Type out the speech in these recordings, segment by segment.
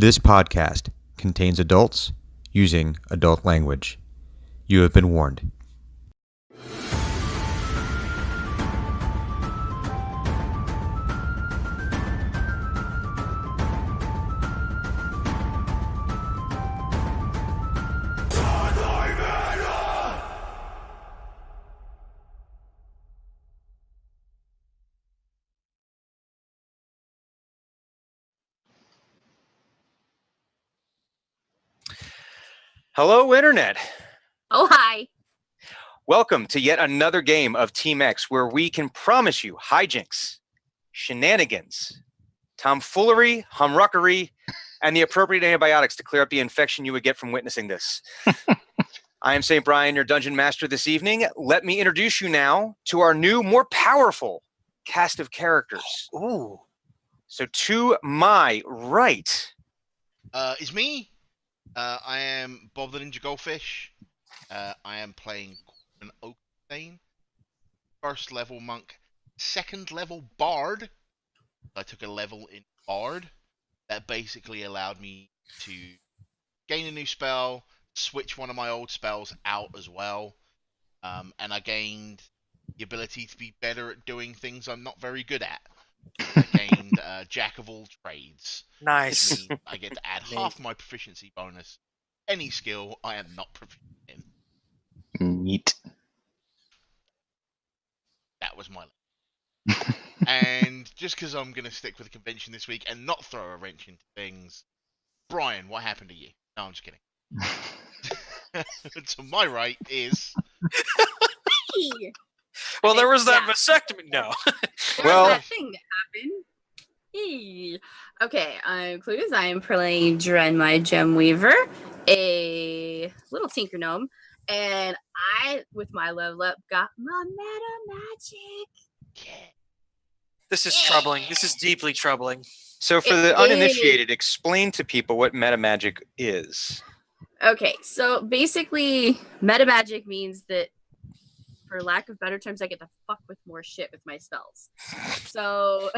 This podcast contains adults using adult language. You have been warned. Hello, Internet. Oh, hi. Welcome to yet another game of Team X, where we can promise you hijinks, shenanigans, tomfoolery, humruckery, and the appropriate antibiotics to clear up the infection you would get from witnessing this. I am St. Brian, your dungeon master this evening. Let me introduce you now to our new, more powerful cast of characters. Ooh. So to my right... It's me. I am Bob the Ninja Goldfish. I am playing Korben Oakenthane, first level monk, second level bard. I took a level in bard that basically allowed me to gain a new spell, switch one of my old spells out as well, and I gained the ability to be better at doing things I'm not very good at. I gained Jack of all trades. Nice. I get to add half my proficiency bonus. Any skill I am not proficient in. Neat. That was my And just because I'm going to stick with the convention this week and not throw a wrench into things, Brian, what happened to you? No, I'm just kidding. To my right is... Well, there was that vasectomy. No. Well, that thing that happened. Okay, I'm Clues. I am playing Drenmai Jemweaver, a little tinker gnome, and I, with my level up, got my meta magic. This is troubling. This is deeply troubling. So for the uninitiated, explain to people what meta magic is. Okay, so basically, meta magic means that, for lack of better terms, I get to fuck with more shit with my spells. So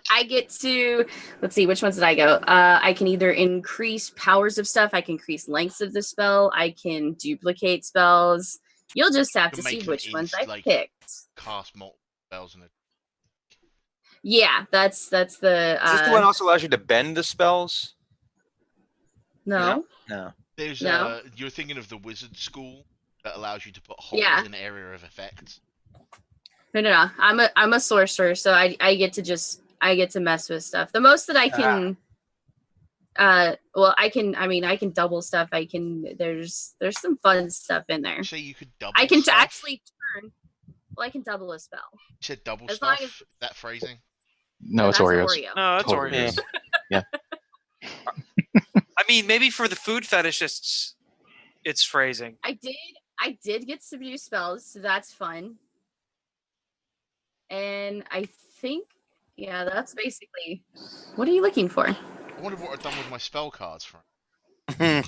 I get to, let's see, which ones did I go? I can either increase powers of stuff, I can increase lengths of the spell, I can duplicate spells. You'll just have to see which ones I picked. Cast multiple spells in a... Yeah, that's the... Is this the one also allows you to bend the spells? No. No. There's No. You're thinking of the wizard school that allows you to put holes in area of effects. No. I'm a sorcerer, so I get to mess with stuff. The most that I can I can double stuff. There's some fun stuff in there. So you could double I can stuff? actually turn. Well, I can double a spell. You said double As stuff? long as- That phrasing? No, it's that's Oreos. Oreo. No, that's Totally. Oreos. Yeah. I mean, maybe for the food fetishists, it's phrasing. I did get subdue spells, so that's fun. And I think, yeah, that's basically. What are you looking for? I wonder what I've done with my spell cards from.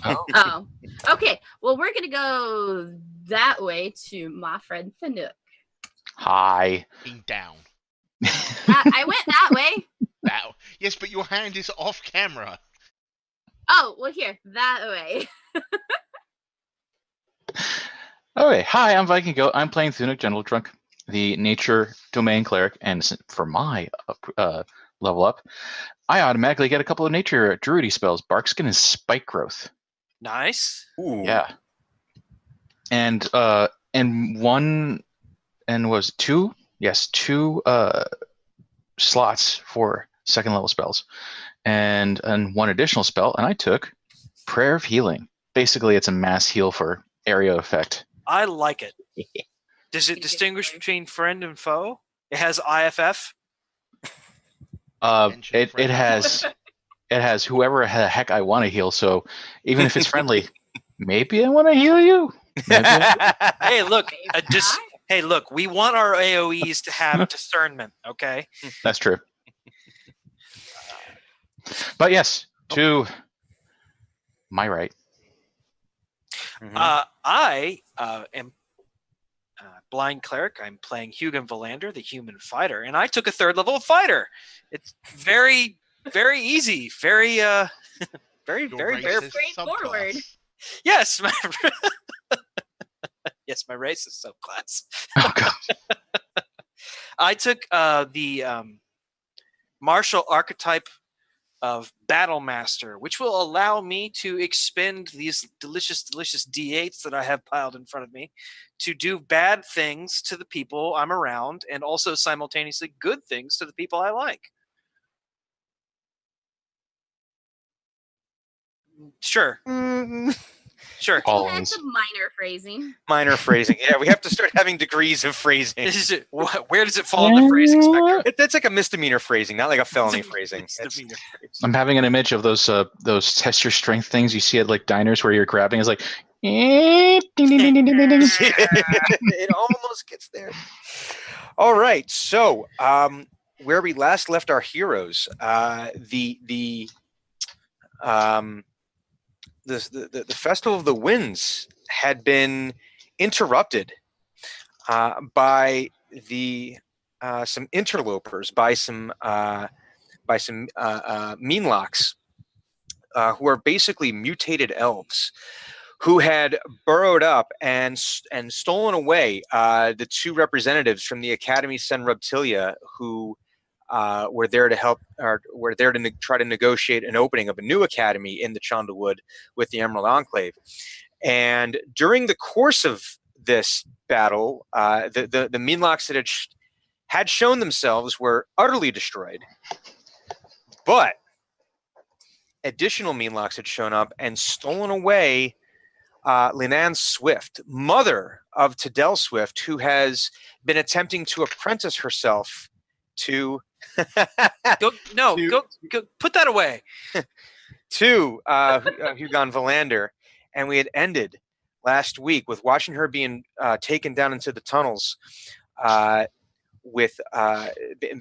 Oh, okay. Well, we're gonna go that way to my friend Thunuk. Hi. Being down. I went that way. That, yes, but your hand is off camera. Oh, well, here, that way. Okay, hi, I'm Viking Goat. I'm playing Thunuk Gentletrunk, the nature domain cleric, and for my level up, I automatically get a couple of nature druidy spells, Barkskin and Spike Growth. Nice. Ooh. Yeah. And two slots for second level spells, and one additional spell, and I took Prayer of Healing. Basically, it's a mass heal for area effect. I like it. Does it distinguish between friend and foe? It has IFF. It has whoever the heck I want to heal. So even if it's friendly, maybe I want to heal you. Hey, look. Hey, look. We want our AOEs to have discernment. Okay. That's true. But yes, to my right. I am blind cleric. I'm playing Hugon Vallander, the human fighter, and I took a third level fighter. It's very Very easy. Very very Your very bare. racist straightforward. subclass. Yes, my yes, my race is subclass. Oh god. I took the martial archetype of Battle Master, which will allow me to expend these delicious D8s that I have piled in front of me to do bad things to the people I'm around and also simultaneously good things to the people I like. Sure. Sure. You had Always. some minor phrasing. Minor phrasing. Yeah, we have to start having degrees of phrasing. Where does it fall in the phrasing spectrum? That's like a misdemeanor phrasing, not like a felony phrasing. Misdemeanor phrasing. I'm having an image of those test your strength things you see at like diners where you're grabbing. It's like, ding, ding, ding, ding, ding, ding, ding. It almost gets there. All right. So, where we last left our heroes, the Festival of the Winds had been interrupted by some interlopers, by some meenlocks, who are basically mutated elves, who had burrowed up and stolen away the two representatives from the Academy Subtilia, who were there to help, or were there to try to negotiate an opening of a new academy in the Chandlewood with the Emerald Enclave. And during the course of this battle, the meenlocks that had shown themselves were utterly destroyed, but additional meenlocks had shown up and stolen away Linan Swift, mother of Tadel Swift, who has been attempting to apprentice herself to Go put that away. to Hugon Vallander. And we had ended last week with watching her being taken down into the tunnels, been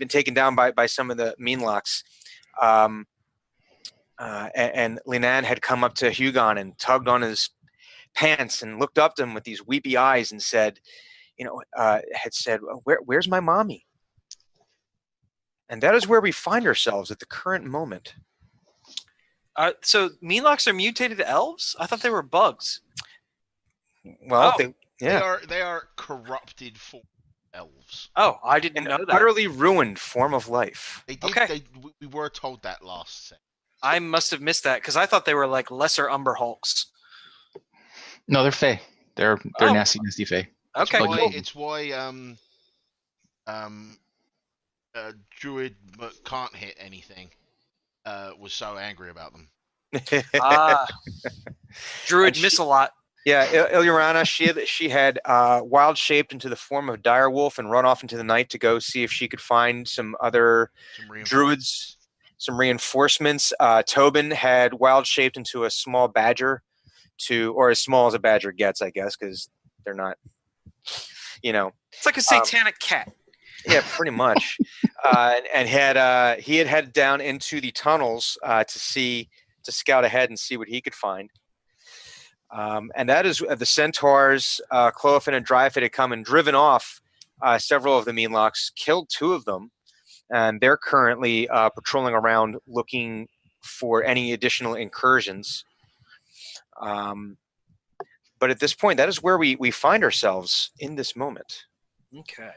taken down by some of the meenlocks. And Linan had come up to Hugon and tugged on his pants and looked up to him with these weepy eyes and said, had said, where's my mommy? And that is where we find ourselves at the current moment. So meenlocks are mutated elves? I thought they were bugs. Well, Oh. They are corrupted form elves. Oh, I didn't An know that. utterly ruined form of life. They did. Okay. We were told that last set. I must have missed that because I thought they were like lesser Umber Hulks. No, they're fey. They're Oh. nasty fey. Okay, Like, cool. It's why Druid can't hit anything. Was so angry about them. Druid And miss a lot. Yeah, Ilurana, she had wild shaped into the form of direwolf and run off into the night to go see if she could find some other druids, some reinforcements. Tobin had wild shaped into a small badger, or as small as a badger gets, I guess, because they're not, It's like a satanic cat. Yeah, pretty much. And he had headed down into the tunnels to scout ahead and see what he could find. And that is the centaurs, Cloafin and Dryfit had come and driven off several of the meenlocks, killed two of them, and they're currently patrolling around looking for any additional incursions. But at this point, that is where we find ourselves in this moment. Okay.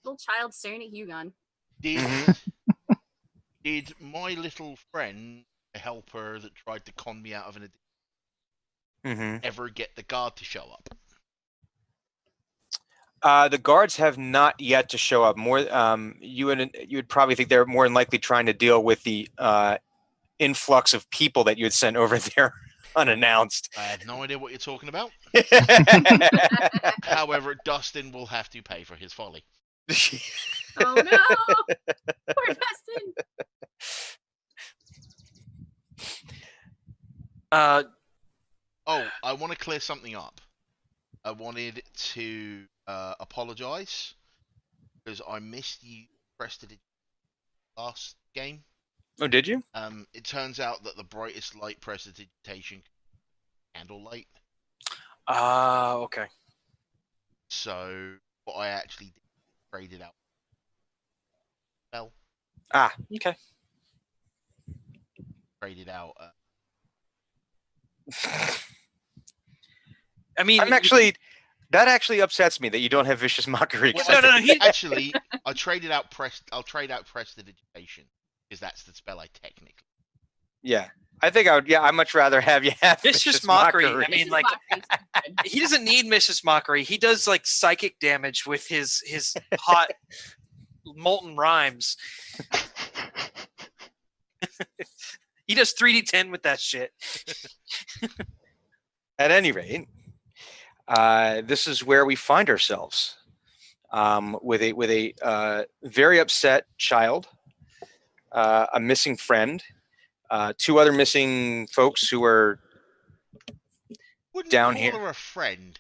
Little child staring at Hugon. Did my little friend, a helper that tried to con me out of an ever get the guard to show up? The guards have not yet to show up. More, you would probably think they're more than likely trying to deal with the influx of people that you had sent over there unannounced. I had no idea what you're talking about. However, Dustin will have to pay for his folly. Oh no! Poor Dustin. I want to clear something up. I wanted to apologize because I missed you prestidigitation last game. Oh, did you? It turns out that the brightest light prestidigitation candlelight. Okay. So what I actually did, traded out. Well. Okay. traded out. I mean, That actually upsets me that you don't have vicious mockery. no. Actually, I'll trade out prestidigitation because that's the spell I technically. Yeah, I think I would. Yeah, I'd much rather have you have Vicious mockery. I mean, Vicious like, mockery is good. he doesn't need vicious mockery. He does like psychic damage with his hot molten rhymes. He does 3d10 with that shit. At any rate, this is where we find ourselves with a very upset child, a missing friend, two other missing folks who are Wouldn't down call here. her a friend.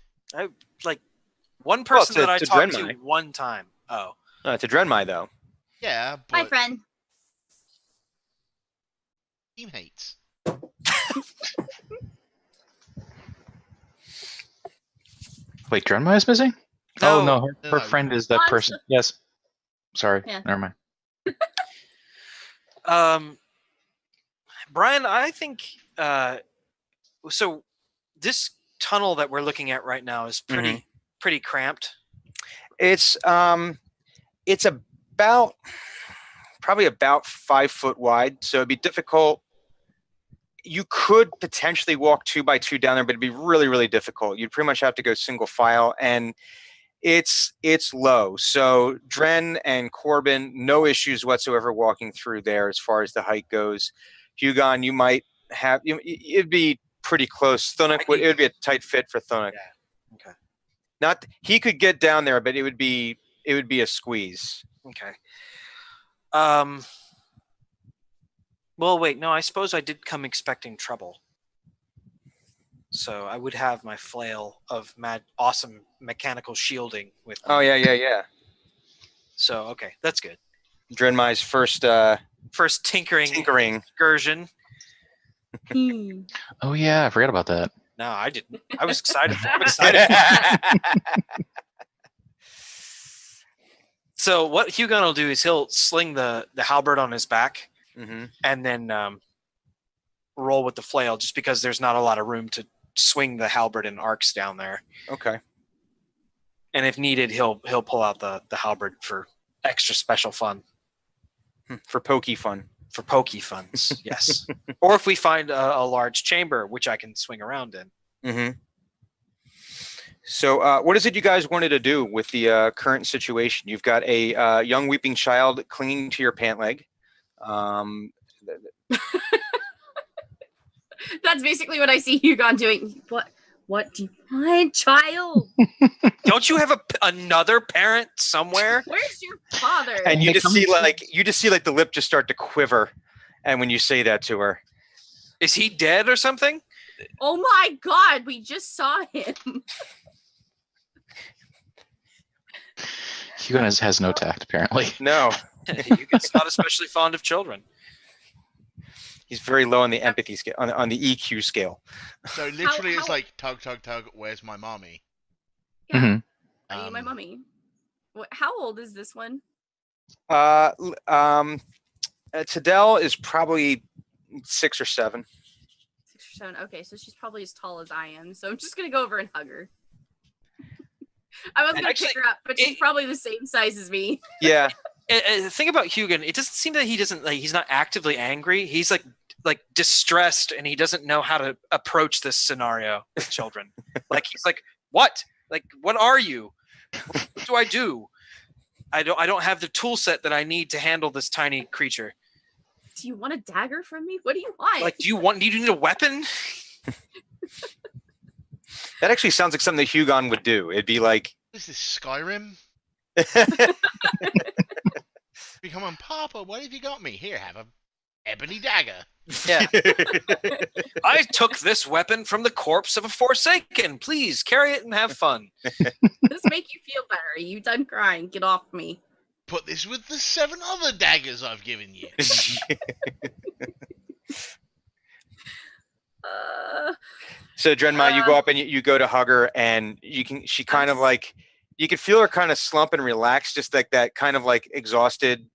One person to- that I to talked to Drenmai. one time. Oh, to Drenmai though. Yeah, Hi, but friend. team hates. Wait, Drenmai is missing? No. Oh no, her No. friend is that Monster. person. Yes. Sorry. Yeah. Never mind. Brian, I think so. This tunnel that we're looking at right now is pretty cramped. It's about probably about 5 foot wide, so it'd be difficult. You could potentially walk 2 by 2 down there, but it'd be really, really difficult. You'd pretty much have to go single file, and it's low. So Dren and Korben, no issues whatsoever walking through there as far as the height goes. Hugon, you might have it'd be pretty close. Thunuk it would be a tight fit for Thunuk. Yeah. Okay. Not he could get down there, but it would be a squeeze. Okay. Well, wait. No, I suppose I did come expecting trouble. So I would have my flail of awesome mechanical shielding with me. Oh yeah. So okay, that's good. Drenmai's First tinkering excursion. Oh yeah, I forgot about that. No, I didn't. I was excited. I'm excited. So what Hugon will do is he'll sling the halberd on his back and then roll with the flail, just because there's not a lot of room to swing the halberd in arcs down there. Okay. And if needed, he'll pull out the halberd for extra special fun. For pokey fun. For pokey funs, yes. Or if we find a large chamber, which I can swing around in. So what is it you guys wanted to do with the current situation? You've got a young weeping child clinging to your pant leg. That's basically what I see Hugon doing. What do you want, child? Don't you have another parent somewhere? Where's your father? And you just see like the lip just start to quiver, and when you say that to her, Is he dead or something? Oh my god, we just saw him. Hugon has no tact, apparently. no, Hugon's not especially fond of children. he's very low on the empathy scale, on the EQ scale. So literally, it's like tug, tug, tug. Where's my mommy? Yeah. Are you my mummy? How old is this one? Tadell is probably 6 or 7. 6 or 7. Okay, so she's probably as tall as I am. So I'm just gonna go over and hug her. I was gonna pick her up, but she's probably the same size as me. Yeah. The thing about Hugon, it doesn't seem that he's not actively angry. He's like distressed, and he doesn't know how to approach this scenario with children. Like he's like, what? Like, what are you? What do I do? I don't have the tool set that I need to handle this tiny creature. Do you want a dagger from me? What do you want? Like, do you need a weapon? That actually sounds like something that Hugon would do. It'd be like, Is this Skyrim? Come on, Papa, what have you got me? Here, have a ebony dagger. yeah. I took this weapon from the corpse of a Forsaken. Please carry it and have fun. Does this make you feel better? Are you done crying? Get off me. Put this with the 7 other daggers I've given you. So Drenmai, you go up and you go to hug her, and she kind of like, you can feel her kind of slump and relax, just like that kind of like exhausted,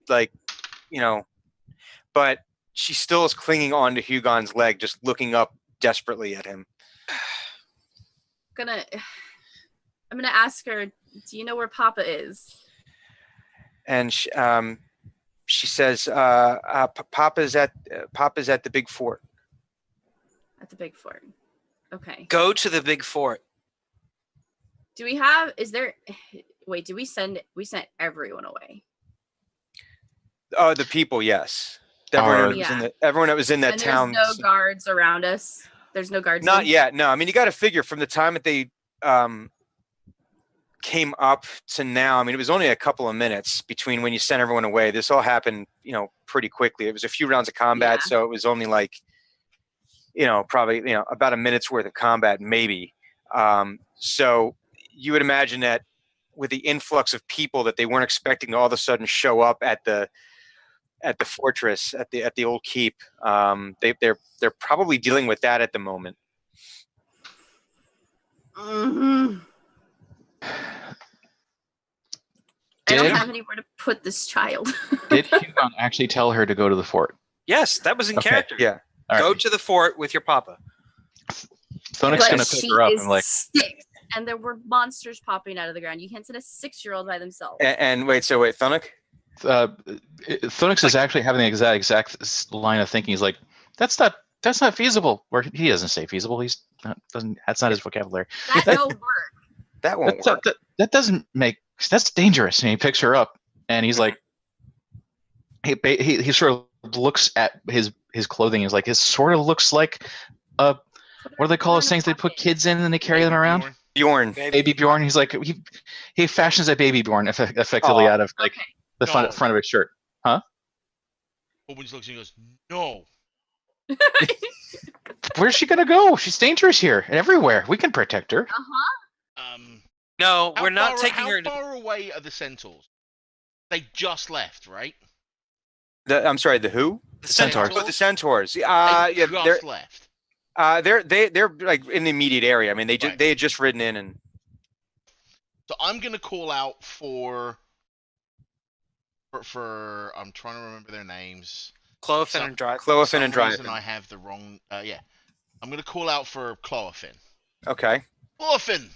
like, but she still is clinging onto Hugon's leg, just looking up desperately at him. I'm gonna ask her, do you know where Papa is? And she says, Papa's at the big fort. At the big fort. Okay. Go to the big fort. Do we sent everyone away? Oh, the people, yes. Everyone that was in that town. There's no guards around us. There's no guards. Not yet. No, I mean, you got to figure from the time that they came up to now. I mean, it was only a couple of minutes between when you sent everyone away. This all happened, pretty quickly. It was a few rounds of combat, so it was only like, probably, about a minute's worth of combat, maybe. So you would imagine that with the influx of people that they weren't expecting to all of a sudden show up at the fortress, at the old keep, they're probably dealing with that at the moment. Mm-hmm. I don't have anywhere to put this child. Did Hugon actually tell her to go to the fort? Yes, that was in character. Yeah. Go to the fort with your papa. Thunuk's going to pick her up and like... 6, and there were monsters popping out of the ground. You can't send a 6-year-old by themselves. And wait, Thunuk? Thunux is actually having the exact line of thinking. He's like, that's not feasible. Or he doesn't say feasible. That's not his vocabulary. That won't work. That won't work. That doesn't make. That's dangerous. And he picks her up, and he's like, he sort of looks at his clothing. He's like, it sort of looks like what do they call those things they put kids in and they carry them around? Bjorn. Baby Bjorn. He's like, he fashions a baby Bjorn effectively out of like the front of his shirt. Huh? Owens looks and goes, no. Where's she gonna go? She's dangerous here and everywhere. We can protect her. No, we're not taking her. How far away are the centaurs? They just left, right? I'm sorry, the who? The centaurs. Oh, the centaurs. They They're left. they're like in the immediate area. I mean, they had just ridden in, and so I'm gonna call out for I'm trying to remember their names. Cloafin and Dry. Cloafin and Dry. I have the wrong. I'm gonna call out for Cloafin. Okay. Cloafin,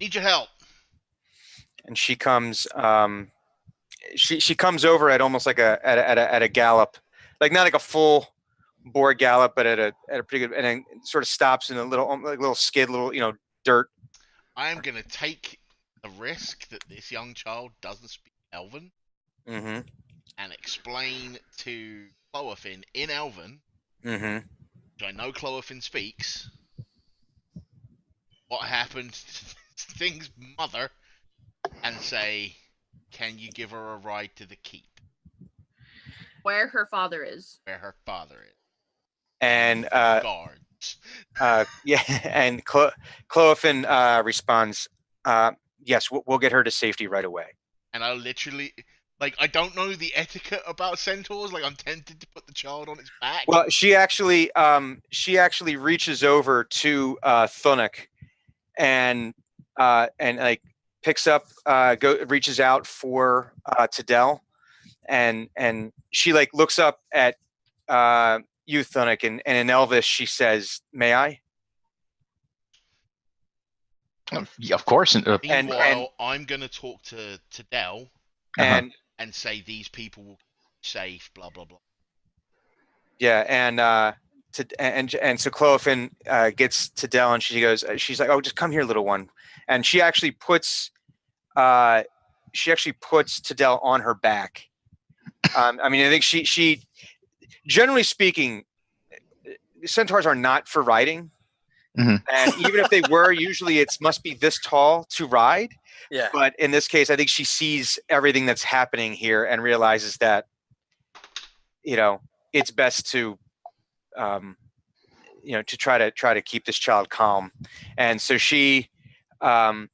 need your help. And she comes. She comes over at almost like at a gallop, like not like a full bore gallop, but at a pretty good, and then sort of stops in a little skid, dirt. I am gonna take the risk that this young child doesn't speak Elven, and explain to Cloafin in Elven, which I know Cloafin speaks, what happened to Thing's mother, and say, can you give her a ride to the keep? Where her father is. Where her father is. And guards. And Cloafin responds, yes, we'll get her to safety right away. And I literally, I don't know the etiquette about centaurs. I'm tempted to put the child on its back. Well, she actually reaches over to Thunuk and picks up, reaches out for Tadel, and she looks up at you, Thunuk, and in Elvish she says, "May I?" Yeah, of course. And I'm gonna talk to Tadel and say these people will be safe. Blah blah blah. Yeah, and so Cloafin gets Tadel, and she's like, "Oh, just come here, little one." And she actually puts Tadel on her back. I mean, I think she generally speaking, centaurs are not for riding. And even if they were, usually it must be this tall to ride. Yeah. But in this case, I think she sees everything that's happening here and realizes that, it's best to, to try to keep this child calm. And so she puts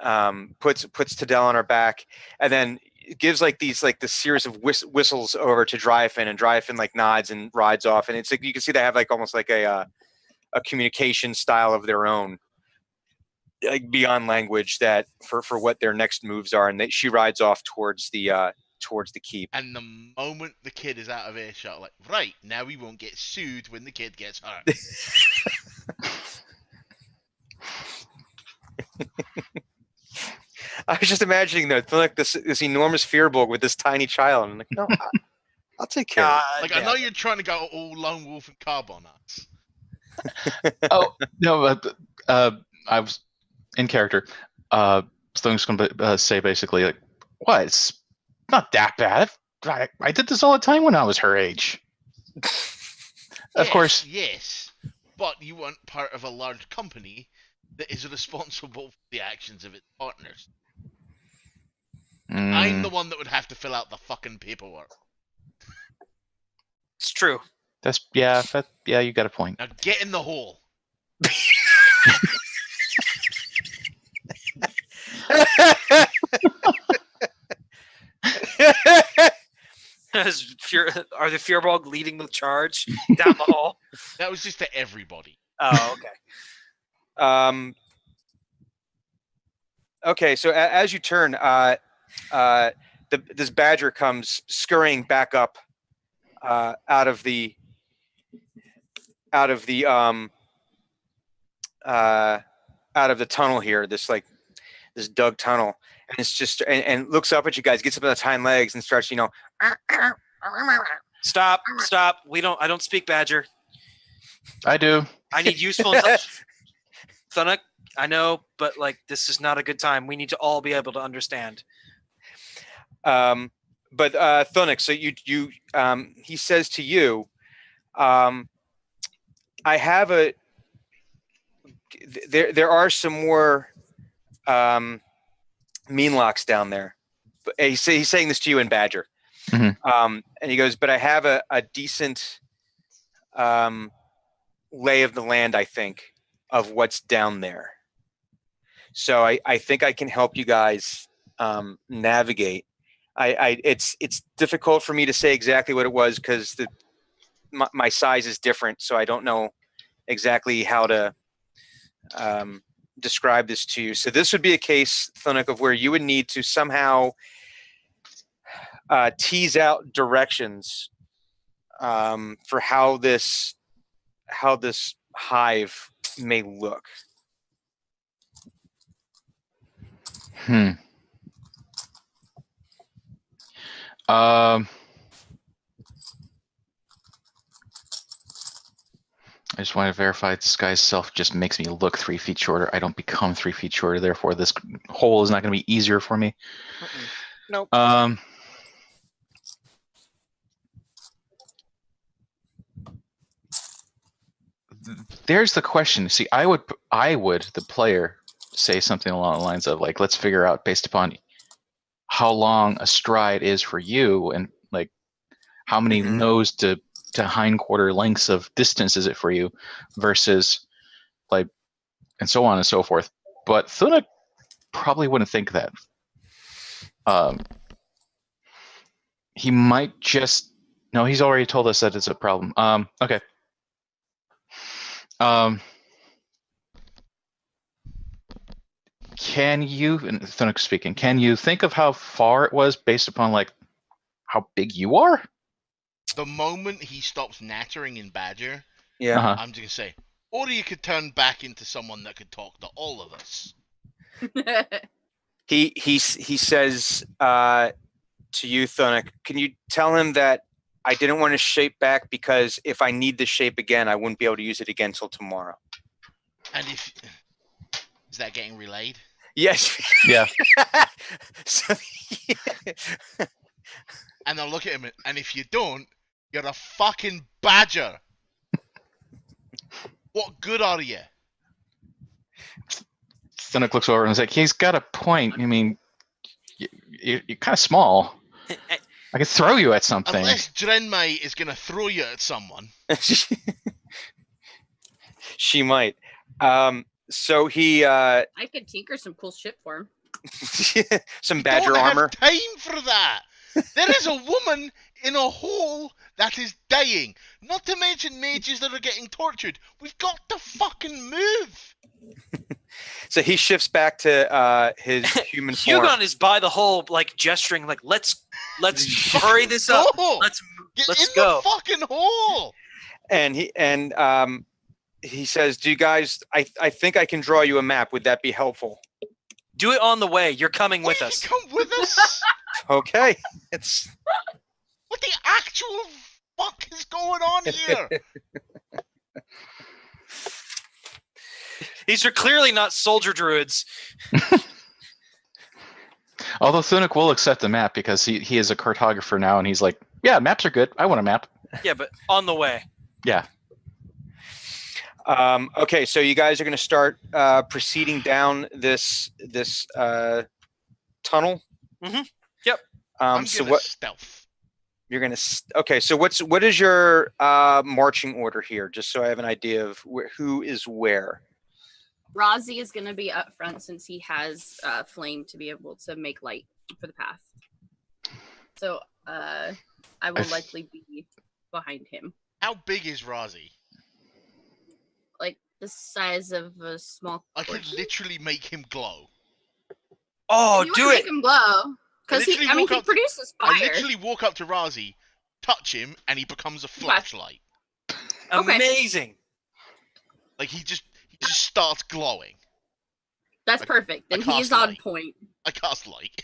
Tadel on her back, and then gives this series of whistles over to Dryfin, and Dryfin nods and rides off, and it's you can see they have almost like a communication style of their own, beyond language, that for what their next moves are, and she rides off towards the towards the keep. And the moment the kid is out of earshot, like, right, now we won't get sued when the kid gets hurt. I was just imagining that, like this enormous Fearbog with this tiny child. And I'm like, no, I'll take care of it. Like, I know you're trying to go all lone wolf and carbon nuts. Oh no, I was in character. So I'm just going to say basically, like, what? It's not that bad. I did this all the time when I was her age. Of course. Yes, but you weren't part of a large company that is responsible for the actions of its partners. I'm the one that would have to fill out the fucking paperwork. It's true. Yeah, you got a point. Now get in the hole. Are the Fearbog leading the charge down the hall? That was just to everybody. Oh, okay. Okay, so as you turn, this badger comes scurrying back up out of the tunnel here. This dug tunnel, and it's just and looks up at you guys, gets up on its hind legs, and starts, Stop! I don't speak Badger. I do. I need useful intelligence. Thunuk, I know, but like this is not a good time. We need to all be able to understand. But Thunuk, so he says to you, I have there are some more meenlocks down there. But he's saying this to you in Badger. Mm-hmm. And he goes, but I have a decent lay of the land, I think, of what's down there. So I think I can help you guys navigate. It's difficult for me to say exactly what it was because my size is different, so I don't know exactly how to describe this to you. So this would be a case, Thunuk, of where you would need to somehow tease out directions for how this hive may look. I just want to verify this guy's self just makes me look 3 feet shorter. I don't become 3 feet shorter. Therefore, this hole is not going to be easier for me. Nope. There's the question. See, I would, the player, say something along the lines of like, let's figure out based upon how long a stride is for you, and like how many nose to hindquarter lengths of distance is it for you, versus like, and so on and so forth. But Thunuk probably wouldn't think that. He might just no. He's already told us that it's a problem. Okay. Can you, and Thunuk speaking, can you think of how far it was based upon like how big you are? The moment he stops nattering in Badger, Yeah. I'm just gonna say, or you could turn back into someone that could talk to all of us. He says to you, Thunuk, can you tell him that I didn't want to shape back because if I need the shape again, I wouldn't be able to use it again till tomorrow. And is that getting relayed? Yes. Yeah. So, And they'll look at him, and if you don't, you're a fucking badger. What good are you? Thunuk looks over and is like, he's got a point. I mean, you're kind of small. I could throw you at something. Unless Drenmai is going to throw you at someone. She might. So he... I could tinker some cool shit for him. some badger don't armor. Have time for that. There is a woman in a hole that is dying. Not to mention mages that are getting tortured. We've got to fucking move. So he shifts back to his human form. Hugon is by the hole, like gesturing, like let's Let's hurry this up. Go! Let's Get in go. the fucking hole! And he says, "Do you guys? I think I can draw you a map. Would that be helpful?" Do it on the way. You're coming with You us. come with us? Okay. It's What the actual fuck is going on here? These are clearly not soldier druids. Although Thunuk will accept the map because he is a cartographer now, and he's like, yeah, maps are good. I want a map. Yeah, but on the way. Yeah. okay. So you guys are going to start proceeding down this tunnel. Mm-hmm. Yep. I'm So gonna what stealth. you're going to? Okay. So what is your marching order here? Just so I have an idea of who is where. Rozzy is going to be up front since he has flame to be able to make light for the path. So I will likely be behind him. How big is Razi? Like the size of a small. I could portion. literally make him glow. Oh, You do wanna it. Make him glow because he Literally walk up- produces I fire. literally walk up to Razi, touch him, and he becomes a flashlight. Okay. Amazing. Like he just starts glowing. That's perfect. Then I cast he's on light. point. I cast light.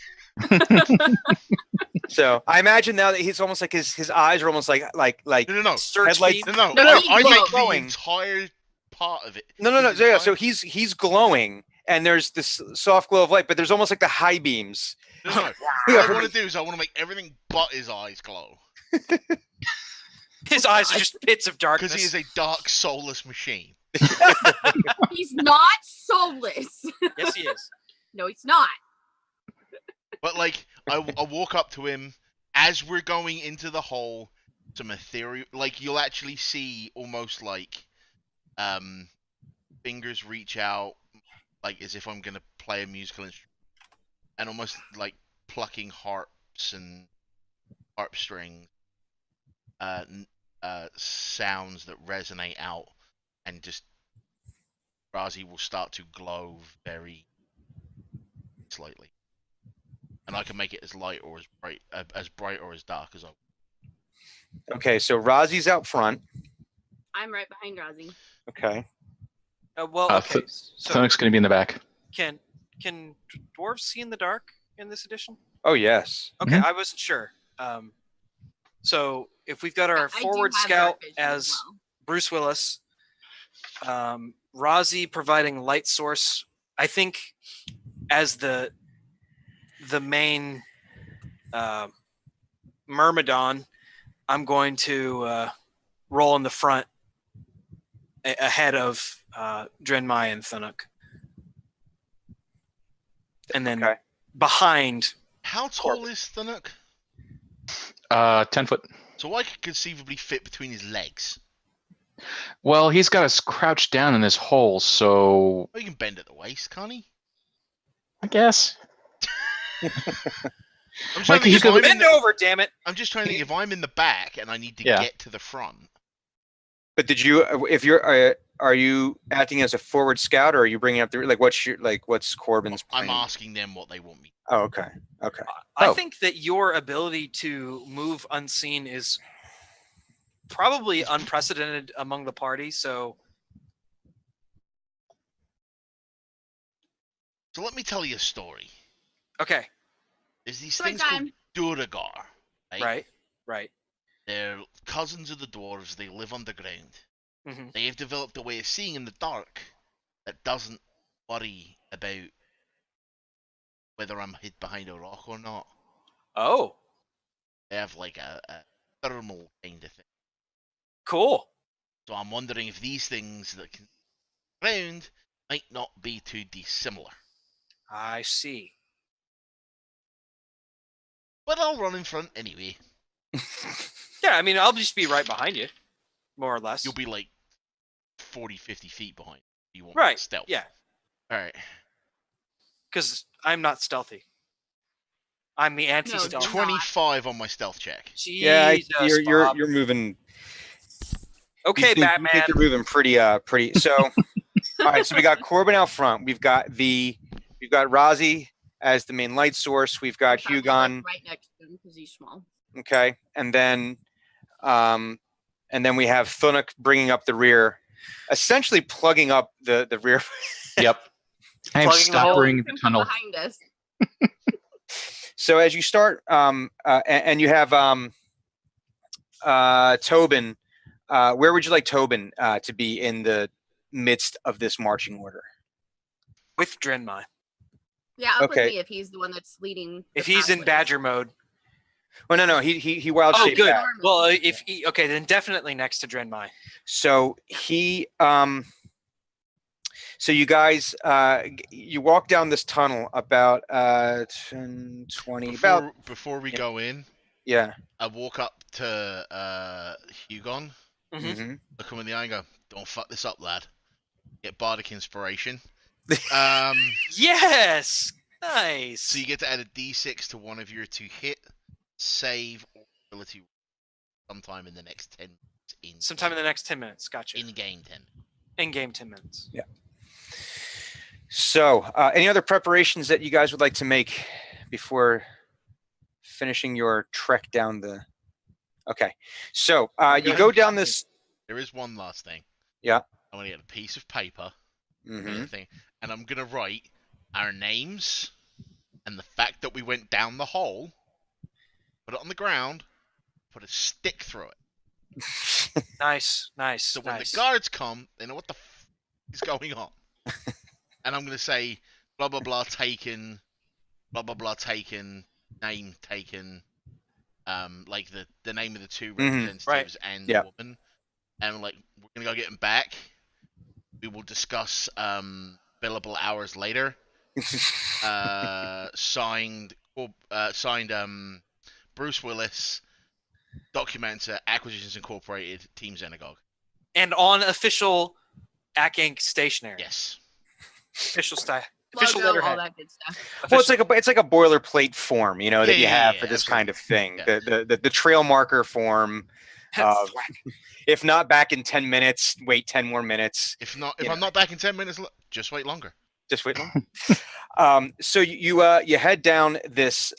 So I imagine now that he's almost like his eyes are almost like No. Search Headlights- beam. No. No, I he make the glowing. entire part of it. No. His Yeah. entire- So he's glowing, and there's this soft glow of light, but there's almost like the high beams. No. What I want to do is I want to make everything but his eyes glow. His eyes are just pits of darkness. Because he is a dark, soulless machine. He's not soulless. Yes, he is. No, he's not. But like, I walk up to him as we're going into the hole. Some ethereal, like you'll actually see almost like, fingers reach out, like as if I'm gonna play a musical instrument, and almost like plucking harps and harp strings, sounds that resonate out, and just Razi will start to glow very slightly. And I can make it as light or as bright or as dark as I want. Okay. So Razi's out front. I'm right behind Rozzy. Okay. Okay. So Thunuk's going to be in the back. can dwarves see in the dark in this edition? Oh yes. Okay, Mhm. I wasn't sure. So if we've got our I do forward have scout dark vision as well. Bruce Willis, Razi providing light source, I think as the main Myrmidon, I'm going to roll in the front ahead of Drenmai and Thunuk. And then Okay. behind. How tall is Thunuk? 10 foot. So I could conceivably fit between his legs. Well, he's got us crouched down in this hole, so Oh, he can bend at the waist, can't he? I guess. I'm Like, trying to he think if could I'm in Bend the- over, damn it! I'm just trying to think if I'm in the back and I need to Yeah. get to the front. But did you? If you're, are you acting as a forward scout, or are you bringing up the what's Korben's plan? I'm asking them what they want me. Oh, okay. Okay. I Oh. think that your ability to move unseen is probably unprecedented among the party. So So let me tell you a story. okay, There's these Story things called time. Duragar. right. They're cousins of the dwarves. They live underground. Mhm. They have developed a way of seeing in the dark that doesn't worry about whether I'm hid behind a rock or not. Oh, They have like a thermal kind of thing. cool. So I'm wondering if these things that can ground might not be too dissimilar. I see. But I'll run in front anyway. Yeah, I mean, I'll just be right behind you, more or less. You'll be like 40, 50 feet behind. You won't right. stealth. Yeah, Alright. because I'm not stealthy. I'm the anti-stealth. No, 25 on my stealth check. Yeah, Jesus, you're Bob. you're moving. Okay, you Batman. think you're moving pretty. So, all right. So we got Korben out front. We've got Razi as the main light source. We've got Probably, like, Hugon. right next to him because he's small. Okay, and then we have Thunuk bringing up the rear, essentially plugging up the rear. Yep. I am Plugging the hole. stopping the From tunnel. behind us. So as you start, and you have Tobin, where would you like Tobin to be in the midst of this marching order? With Drenmai. Yeah, up Okay. with me if he's the one that's leading. If the he's in pathways. Badger mode. Oh no, he wild Oh, shaped good. back. Well, okay, then definitely next to Drenmai. So he so you guys you walk down this tunnel about 10, 20 about Before we yeah. go in, yeah. I walk up to Hugon, Mhm. Mhm. look him in the eye and go, "Don't fuck this up, lad." Get bardic inspiration. Yes! Nice. So you get to add a d6 to one of your to hit, save, or ability sometime in the next 10 minutes. Sometime in the next 10 minutes. Gotcha. In-game 10. In-game 10 minutes. Yeah. So, any other preparations that you guys would like to make before finishing your trek down the? Okay, so you go down this. There is one last thing. Yeah. I'm gonna get a piece of paper, Mhm. and I'm gonna write our names and the fact that we went down the hole. Put it on the ground. Put a stick through it. Nice. So when Nice. the guards come, they know what the f is going on. And I'm gonna say blah blah blah taken, blah blah blah taken, name taken, like the name of the two representatives Right. and Yeah. the woman, and like we're gonna go get them back. We will discuss billable hours later. Signed Bruce Willis, Documenta, Acquisitions Incorporated, Team Xenagogue. And on official Inc. stationery. Yes. Official Logo, letterhead. all that good stuff. Well, it's like a boilerplate form, you know, that you Yeah, have for this absolutely. kind of thing. Yeah. The trail marker form. If not back in 10 minutes, wait 10 more minutes. If Yeah. I'm not back in 10 minutes, just wait longer. Just wait long. So you head down this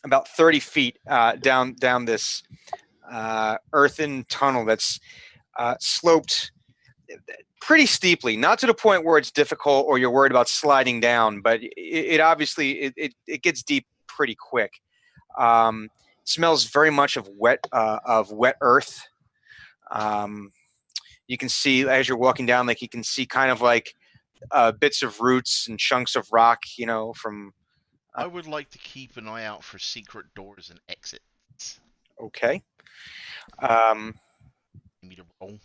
about 30 feet down this earthen tunnel that's sloped pretty steeply, not to the point where it's difficult or you're worried about sliding down, but it obviously it gets deep pretty quick. It smells very much of wet earth. You can see as you're walking down, like you can see kind of like bits of roots and chunks of rock, you know, from. I would like to keep an eye out for secret doors and exits. Okay. Need me to roll.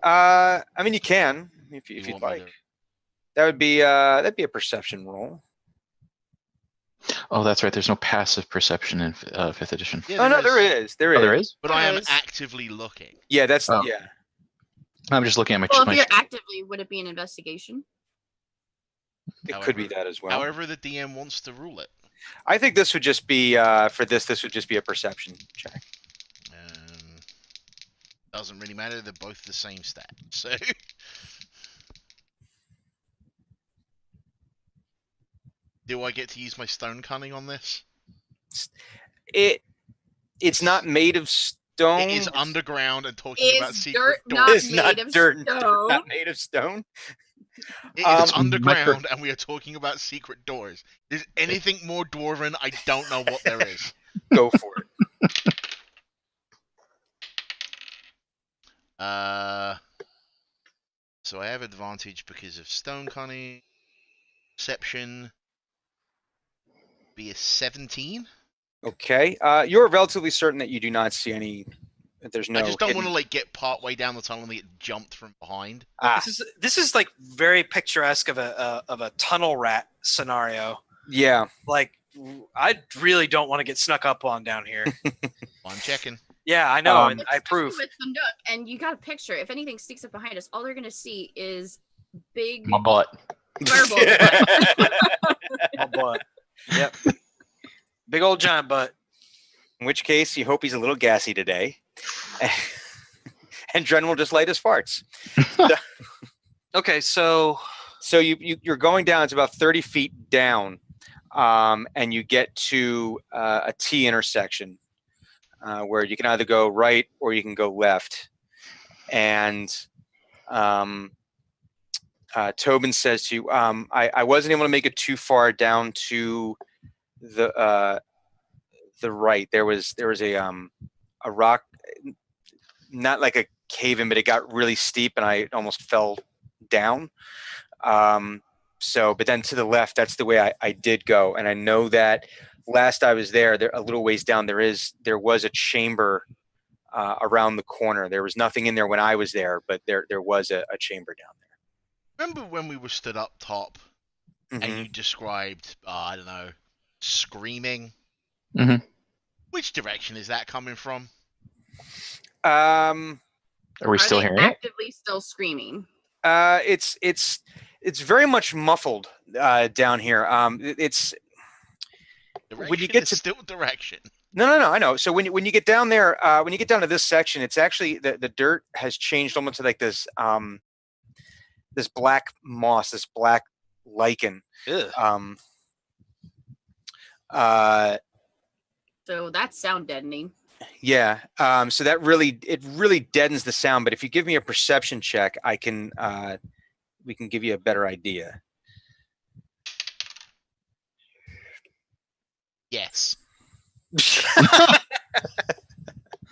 I mean, you can if You you'd want me like. to- That'd be a perception roll. Oh, that's right. There's no passive perception in 5th edition. Yeah, Oh no, there is. There Oh, is. there is? But I am There is. actively looking. Yeah, that's Oh. yeah. I'm just looking at my. Well, if my you're actively, would it be an investigation? It could be that as well. However the DM wants to rule it. I think this would just be for this. This would just be a perception check. Doesn't really matter. They're both the same stat. So do I get to use my stone cunning on this? It's not made of stone. It is underground and talking about Is secret dirt doors. not It's not made of dirt, stone? not made of stone. It is underground and we are talking about secret doors. Is anything more dwarven? I don't know what there is. Go for it. So I have advantage because of stone cunning. Perception be a 17. Okay. You're relatively certain that you do not see any. That there's no. I just don't hidden- want to like get part way down the tunnel and get jumped from behind. Ah, This is like very picturesque of a tunnel rat scenario. yeah. Like I really don't want to get snuck up on down here. I'm checking. Yeah, I know, and I Especially approve. with the nook, and you got a picture. If anything sneaks up behind us, all they're gonna see is big my butt. verbal. Oh, butt. Yep. Big old giant butt. In which case, you hope he's a little gassy today, and Dren will just light his farts. Okay, so So you're going down. It's about 30 feet down, and you get to a T intersection where you can either go right or you can go left. And Tobin says to you, I wasn't able to make it too far down to the right. There was a rock, not like a cave in, but it got really steep and I almost fell down. But then to the left, that's the way I did go. And I know that last I was there a little ways down, there was a chamber around the corner. There was nothing in there when I was there, but there was a chamber down there. Remember when we were stood up top and you described, I don't know, screaming? Mhm. Which direction is that coming from? Are we still they hearing it? actively still screaming? It's very much muffled down here. It's Direction when you get is to still direction. No, I know. So when you get down there, when you get down to this section, it's actually the dirt has changed almost to like this this black moss, this black lichen. Ugh. So that's sound deadening. Yeah. So that really deadens the sound. But if you give me a perception check, we can give you a better idea. Yes.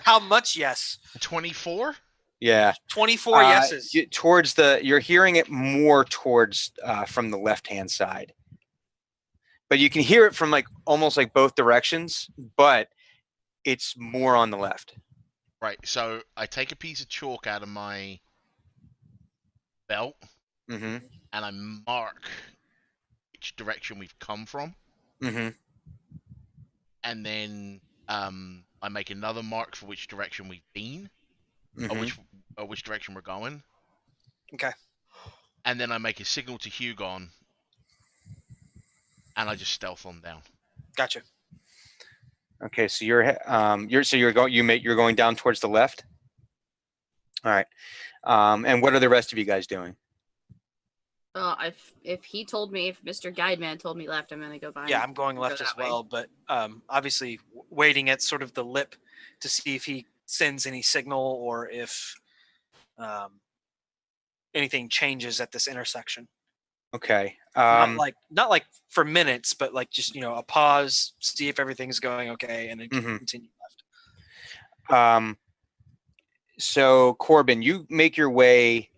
How much? Yes. 24? Yeah. 24 yeses. You're hearing it more towards from the left-hand side. But you can hear it from like almost like both directions, but it's more on the left. Right. So I take a piece of chalk out of my belt Mm-hmm. and I mark which direction we've come from. Mm-hmm. And then I make another mark for which direction we've been, or which direction we're going. Okay. And then I make a signal to Hugon, and I just stealth on down. Gotcha. Okay, so you're going down towards the left. All right. And what are the rest of you guys doing? If he told me, if Mr. Guideman told me left, I'm gonna go by. Yeah, I'm going left as well, but obviously waiting at sort of the lip to see if he sends any signal or if anything changes at this intersection. Okay. Not like for minutes, but like just a pause, see if everything's going okay, and then continue left. So Korben, you make your way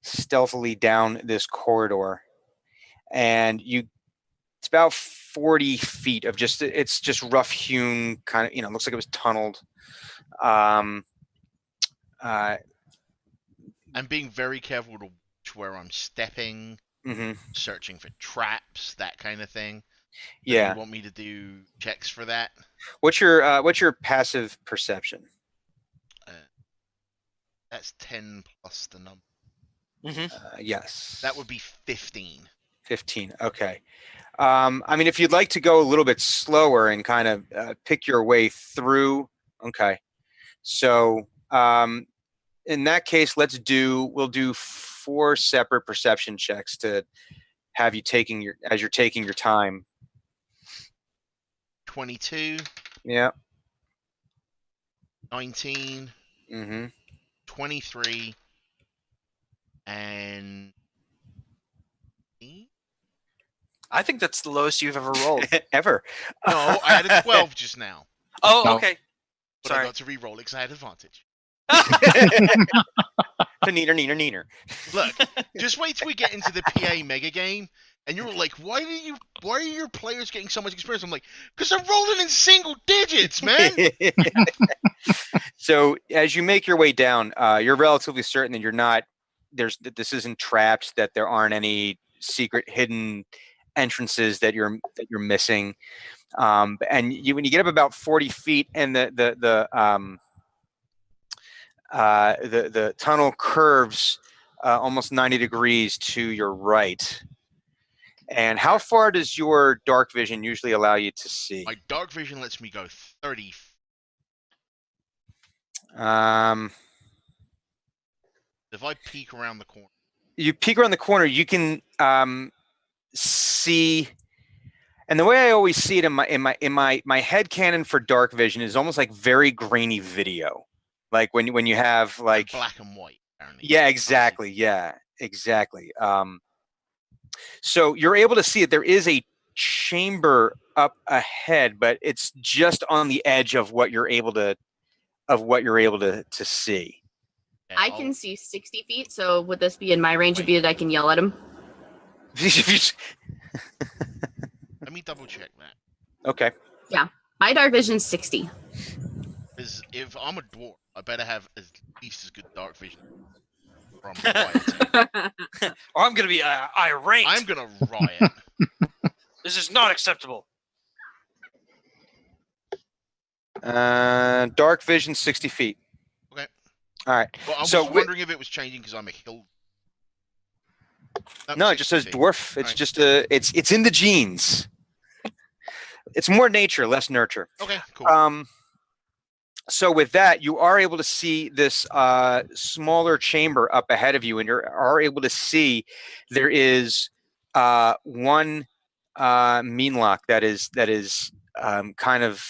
stealthily down this corridor, and it's about 40 feet of it's just rough hewn kind of, looks like it was tunneled. I'm being very careful to watch where I'm stepping, searching for traps, that kind of thing. Yeah. You want me to do checks for that? What's your passive perception? That's 10 plus the number. Yes. That would be 15. 15. Okay. I mean, if you'd like to go a little bit slower and kind of pick your way through. Okay. So in that case, we'll do 4 separate perception checks to have you taking your time. 22. Yeah. 19. 23. And I think that's the lowest you've ever rolled. Ever. No, I had a 12 just now. Oh, No. okay. But Sorry. I got to re-roll it because I had advantage. Neener. Look, just wait till we get into the PA mega game, and you're like, why are your players getting so much experience? I'm like, because they're rolling in single digits, man. So as you make your way down, you're relatively certain that this isn't trapped, that there aren't any secret hidden entrances that you're missing. And when you get up about 40 feet and the tunnel curves almost 90 degrees to your right. And how far does your dark vision usually allow you to see? My dark vision lets me go 30. If I peek around the corner. you peek around the corner, you can see, and the way I always see it in my head canon for dark vision is almost like very grainy video, like when you have like black and white. Apparently. Yeah, exactly. Yeah, exactly. So you're able to see that there is a chamber up ahead, but it's just on the edge of what you're able to see. Yeah, I can see 60 feet, so would this be in my range of view that I can yell at him? Let me double check that. Okay. Yeah, my dark vision's 60. Because if I'm a dwarf, I better have at least as good dark vision. Or I'm rioting. Or I'm gonna be irate. I'm gonna riot. This is not acceptable. Dark vision, 60 feet. Okay. All right. Well, I was So wondering if it was changing because I'm a hill. No, it just says 60. dwarf. It's Right. just it's in the genes. It's more nature, less nurture. Okay, cool. So with that, you are able to see this smaller chamber up ahead of you, and you are able to see there is one meenlock that is kind of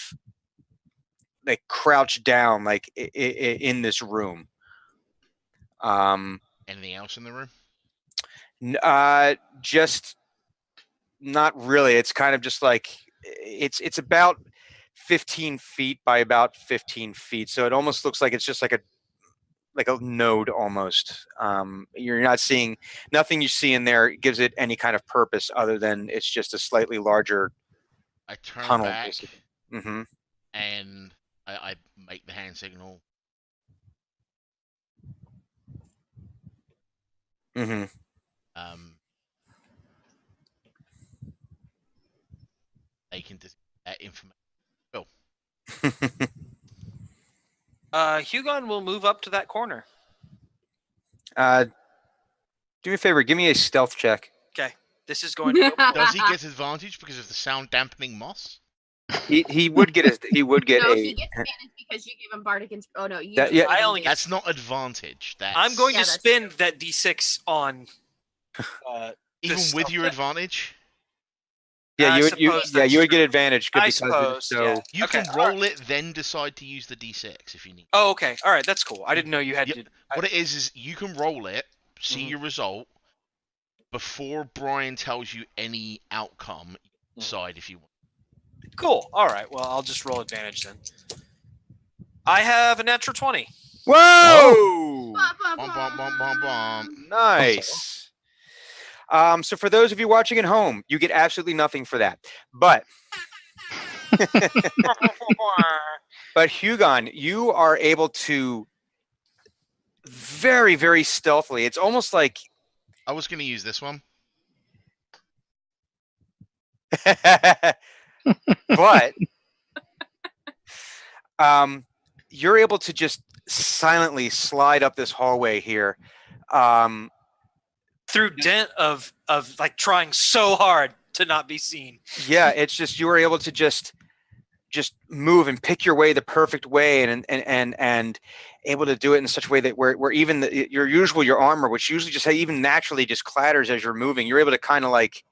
like crouched down, like in this room. Anything else in the room? Just not really. It's kind of just like it's about 15 feet by about 15 feet. So it almost looks like it's just like a node almost. You're not seeing nothing you see in there gives it any kind of purpose other than it's just a slightly larger I turn tunnel. back Mm-hmm. and I make the hand signal. Mm-hmm. They can just that information. Hugon will move up to that corner. Do me a favor, give me a stealth check. Okay, this is going to go. Does he get advantage because of the sound dampening moss? He would get no, he gets advantage because you give him bardic oh no, you yeah, I only get- That's not advantage. That's I'm going to that's spend that d6 on. even this with stealth your check. Yeah, I you would suppose that's get true. advantage I because suppose, it's so yeah. You Okay, can all roll it, then decide to use the d6 if you need. Oh, okay. All right, that's cool. I didn't know you had Yep. to. What it is you can roll it, see Mhm. your result before Brian tells you any outcome. You decide if you want. Cool. All right. Well, I'll just roll advantage then. I have a natural 20. Whoa! Bum, bum, bum, bum, bum. Nice. So for those of you watching at home, you get absolutely nothing for that. But Hugon, you are able to very, very stealthily. It's almost like I was going to use this one. but you're able to just silently slide up this hallway here. Through dint of like trying so hard to not be seen. Yeah, it's just you were able to just move and pick your way the perfect way and able to do it in such a way that where even your armor, which usually just even naturally just clatters as you're moving, you're able to kind of like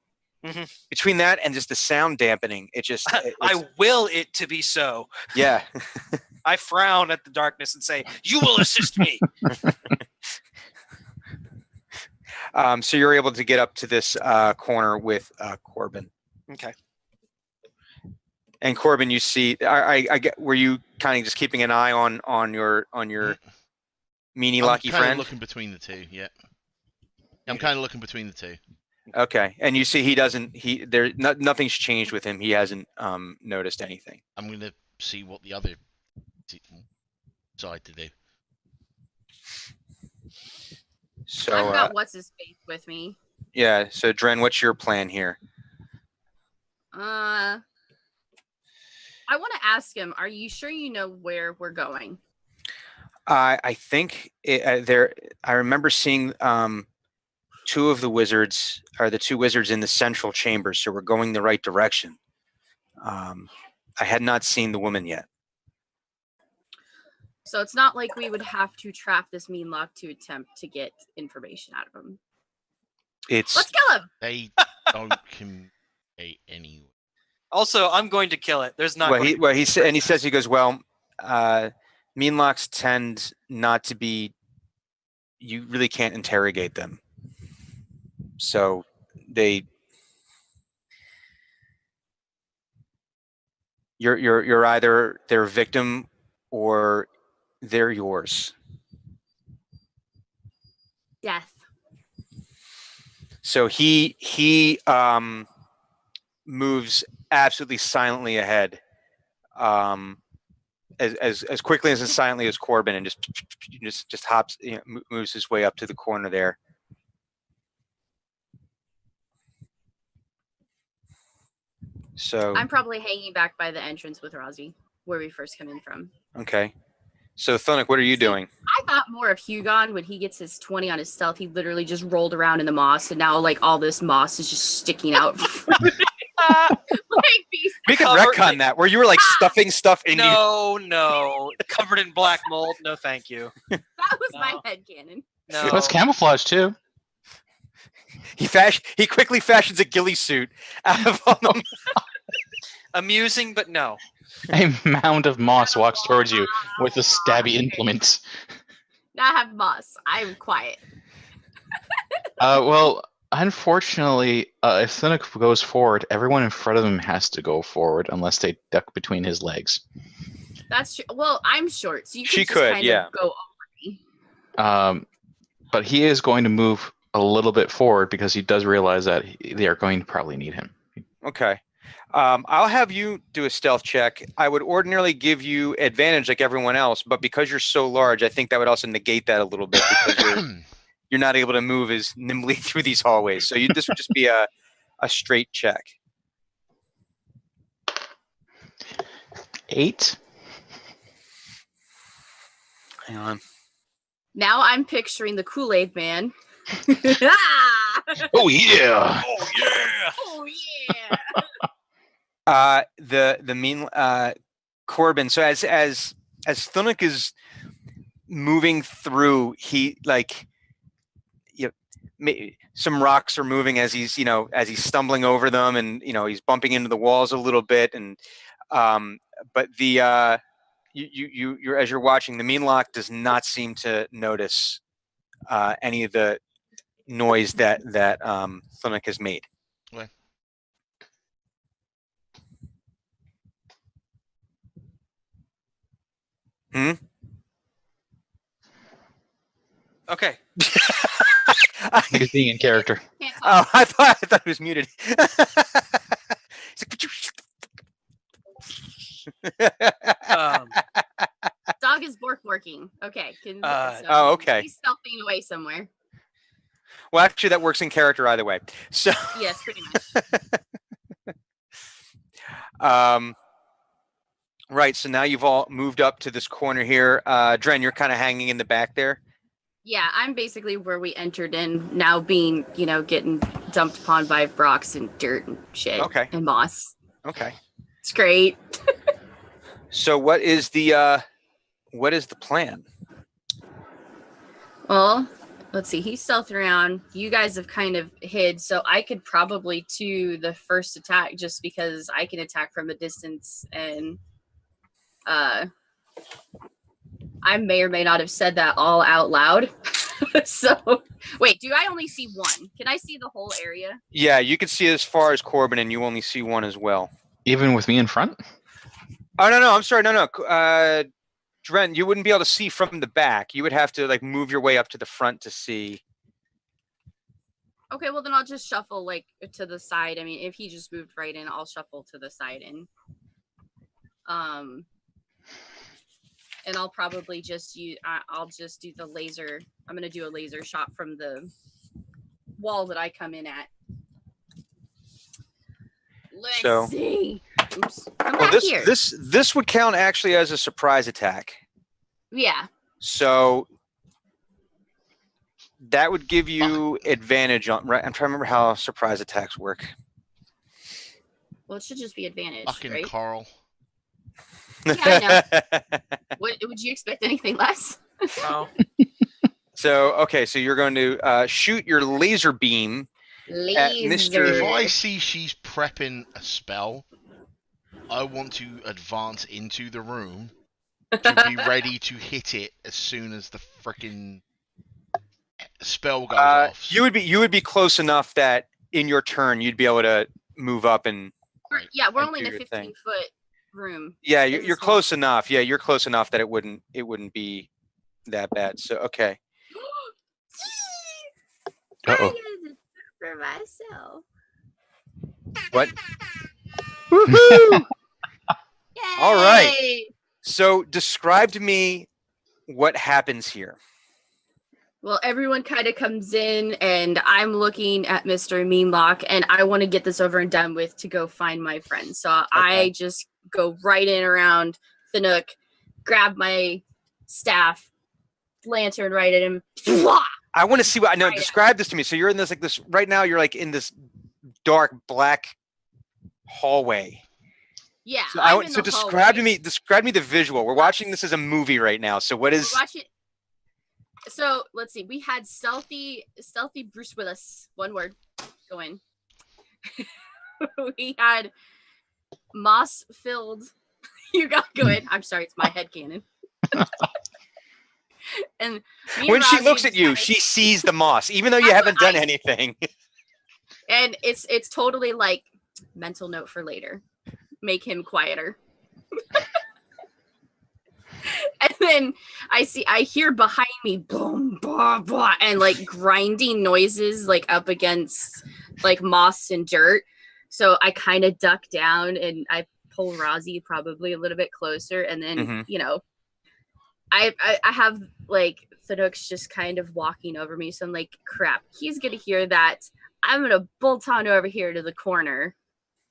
between that and just the sound dampening, I will it to be so. Yeah. I frown at the darkness and say, "You will assist me." So you're able to get up to this corner with Korben. Okay. And Korben, you see, I get. Were you kind of just keeping an eye on your meanie lucky I'm kind friend? of looking between the two. Yeah. I'm kind of looking between the two. Okay, and you see nothing's changed with him. He hasn't noticed anything. I'm going to see what the other side to do. So I've got what's his face with me. yeah. So Dren, what's your plan here? I want to ask him. Are you sure you know where we're going? I think I remember seeing two of the wizards, or the two wizards in the central chamber. So we're going the right direction. I had not seen the woman yet. So it's not like we would have to trap this meenlock to attempt to get information out of him. It's Let's kill him. They don't communicate anyway. Also, I'm going to kill it. There's not. well, going he to well be he said, and he says he goes, well, meenlocks tend not to be. You really can't interrogate them, so you're either their victim or they're yours. Death. So he moves absolutely silently ahead, as quickly and as silently as Korben, and just hops, moves his way up to the corner there. So I'm probably hanging back by the entrance with Rozzy, where we first come in from. okay. So Thunuk, what are you doing? I thought more of Hugon when he gets his 20 on his stealth. He literally just rolled around in the moss, and now like all this moss is just sticking out. We can retcon that where you were like stuffing stuff in. No, covered in black mold. No, thank you. That was my headcanon. No, That's camouflage too. He quickly fashions a ghillie suit out of all them. Amusing, but no. A mound of moss walks towards you with a stabby implement. Now I have moss. I'm quiet. Well, unfortunately, if Thunuk goes forward, everyone in front of him has to go forward unless they duck between his legs. That's true. Well, I'm short, so you She can could, kind yeah. of go over me. But he is going to move a little bit forward because he does realize that they are going to probably need him. Okay. I'll have you do a stealth check. I would ordinarily give you advantage like everyone else, but because you're so large, I think that would also negate that a little bit because you're not able to move as nimbly through these hallways. So this would just be a straight check. 8. Hang on. Now I'm picturing the Kool-Aid man. Oh yeah! Oh yeah! Oh yeah! The mean Korben. So as Thunuk is moving through, he some rocks are moving as he's stumbling over them, and he's bumping into the walls a little bit, and but the you're as you're watching, the meenlock does not seem to notice any of the noise that Thunuk has made. Right. Okay. I think it's being in character. Can't talk. Oh, I thought he was muted. He's like, "Would you Dog is borking. Okay. Oh, okay. He's stealthing away somewhere. Well, actually, that works in character either way. So, Yes, pretty much. right. So now you've all moved up to this corner here. Dren, you're kind of hanging in the back there. Yeah, I'm basically where we entered in, now being, getting dumped upon by rocks and dirt and shit. Okay. And moss. Okay. It's great. So what is the plan? Well, let's see. He's stealthing around. You guys have kind of hid, so I could probably do the first attack just because I can attack from a distance, and I may or may not have said that all out loud. So, wait, do I only see one? Can I see the whole area? Yeah, you can see as far as Korben, and you only see one as well. Even with me in front? Oh, no, I'm sorry. No. Dren, you wouldn't be able to see from the back. You would have to move your way up to the front to see. Okay, well then I'll just shuffle to the side. I mean, if he just moved right in, I'll shuffle to the side and I'll probably just I'll just do the laser. I'm gonna do a laser shot from the wall that I come in at. Let's see. Oops. Come back here. This would count actually as a surprise attack. Yeah. So that would give you advantage on. Right, I'm trying to remember how surprise attacks work. Well, it should just be advantage, Fucking right? Carl. Yeah, I know. Would you expect anything less? No. So you're going to shoot your laser beam Laser. If I see she's prepping a spell, I want to advance into the room to be ready to hit it as soon as the frickin' spell goes off. You would be close enough that in your turn you'd be able to move up and. Yeah, we're and only do in a your 15-foot room. Yeah, It's a you're small- close enough. Yeah, you're close enough that it wouldn't be that bad. So okay. Uh-oh. I get to for myself. What? Yay! All right. So describe to me what happens here. Well, everyone kind of comes in, and I'm looking at Mr. Meenlock, and I want to get this over and done with to go find my friend. So I just go right in around Thunuk, grab my staff, lantern right at him. I want to see what I know. Right. Describe this to me. So you're in this right now. You're like in this dark black hallway. Yeah. So I'm in the describe hallway. describe me the visual. We're watching this as a movie right now. So what is? We're watching. So let's see. We had stealthy Bruce Willis. One word. Go in. We had moss filled. You got go in. I'm sorry, it's my headcanon. And me When and she Robbie looks at you, kinda- she sees the moss, even though you That's haven't what done I- anything. and it's totally like mental note for later. Make him quieter. And then I hear behind me boom, blah, blah, and like grinding noises like up against like moss and dirt. So I kind of duck down and I pull Rozzy probably a little bit closer, and then you know, I have like Thunuk's just kind of walking over me, so I'm like, crap, he's gonna hear that. I'm gonna bolt on over here to the corner,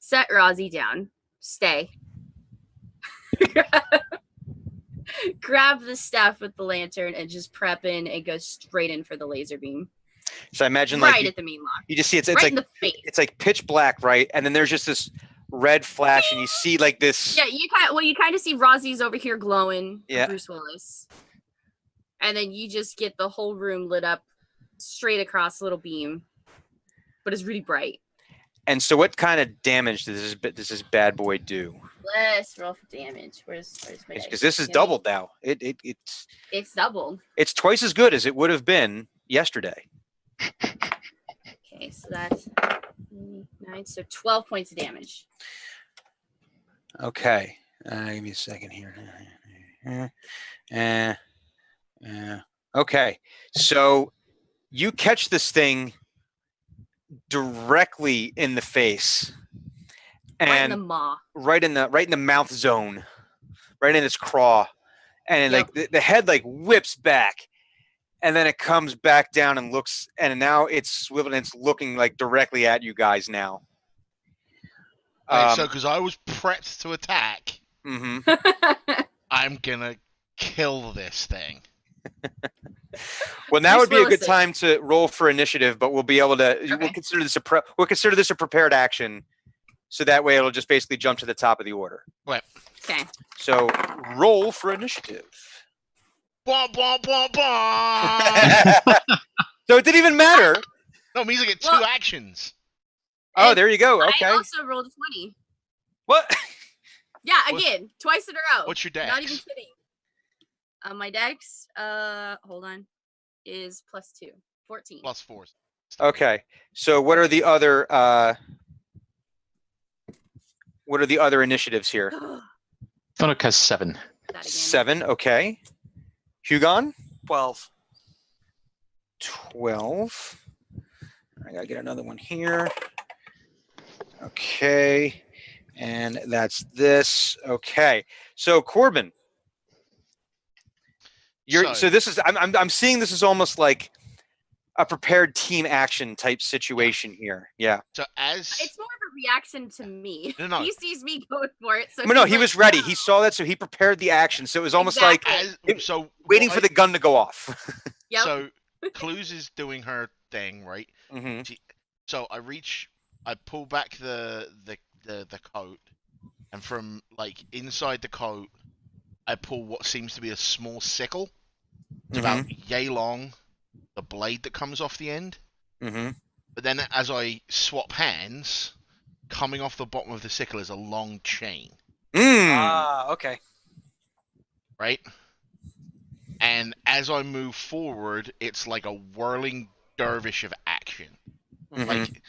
set Rozzy down, stay. Grab the staff with the lantern and just prep in and go straight in for the laser beam. So I imagine Right like at the meenlock. you just see it's Right like in the face. it's like pitch black, right? And then there's just this red flash, and you see like this. Yeah, you kind of see Rozzy's over here glowing. Yeah. Bruce Willis. And then you just get the whole room lit up straight across a little beam, but it's really bright. And so, what kind of damage does this bad boy do? Let's roll for damage. Where's my dice? Because this is Give me- doubled now. It's doubled. It's twice as good as it would have been yesterday. Okay, so that's 9, so 12 points of damage. Okay, give me a second here. Okay, so you catch this thing directly in the face, Right in and the maw. right in the mouth zone, right in its craw, and Yep. like the head like whips back, and then it comes back down and looks, and now it's swiveling, it's looking like directly at you guys now. So because I was prepped to attack, I'm gonna kill this thing. Well, now Bruce would be a good Willis. time to roll for initiative, but we'll be able to. We'll Okay. consider this a prepared action, so that way it'll just basically jump to the top of the order. Okay. So roll for initiative. Blah, blah, blah, blah. So it didn't even matter. No, it means I get two Well- actions. Oh, And there you go. Okay. I also rolled a 20. What? Yeah, What- again, twice in a row. What's your dex? Not even kidding. My dex, hold on, is +2, 14. +4. Okay. So what are the other initiatives here? Thunuk has 7. That again. 7. Okay. Hugon? 12. 12. I gotta get another one here. Okay. And that's this. Okay. So Korben. So this is I'm seeing this is almost like a prepared team action type situation here. Yeah. So as It's more of a reaction to me. No. He sees me going for it, so No, he's he like, was ready. "Oh." He saw that, so he prepared the action. So it was almost Exactly. like as so waiting what for the gun to go off. Yep. So Clues is doing her thing, right? hmm So I pull back the coat, and from like inside the coat, I pull what seems to be a small sickle. It's about yay long. The blade that comes off the end. hmm But then as I swap hands, coming off the bottom of the sickle is a long chain, Okay. right? And as I move forward, it's like a whirling dervish of action. Mhm. Like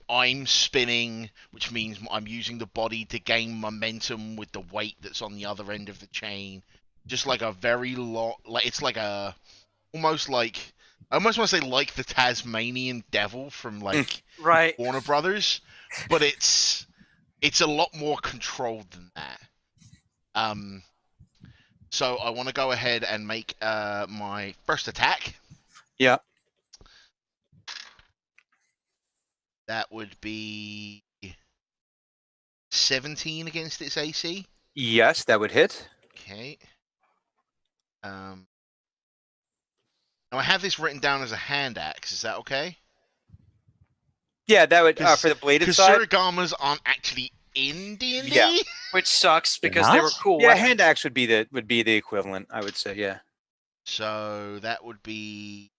I'm spinning, which means I'm using the body to gain momentum with the weight that's on the other end of the chain. Just like a very long, like it's like a almost like I almost want to say like the Tasmanian devil from like Right. Warner Brothers, but it's a lot more controlled than that. So I want to go ahead and make my first attack. Yeah. That would be 17 against its AC. Yes, that would hit. Okay. Now I have this written down as a hand axe. Is that okay? Yeah, that would 'Cause- for the bladed Because side. Surigamas aren't actually in D&D. Yeah. Which sucks They're because they not? were cool. Yeah, weapons. hand axe would be the equivalent, I would say. Yeah. So that would be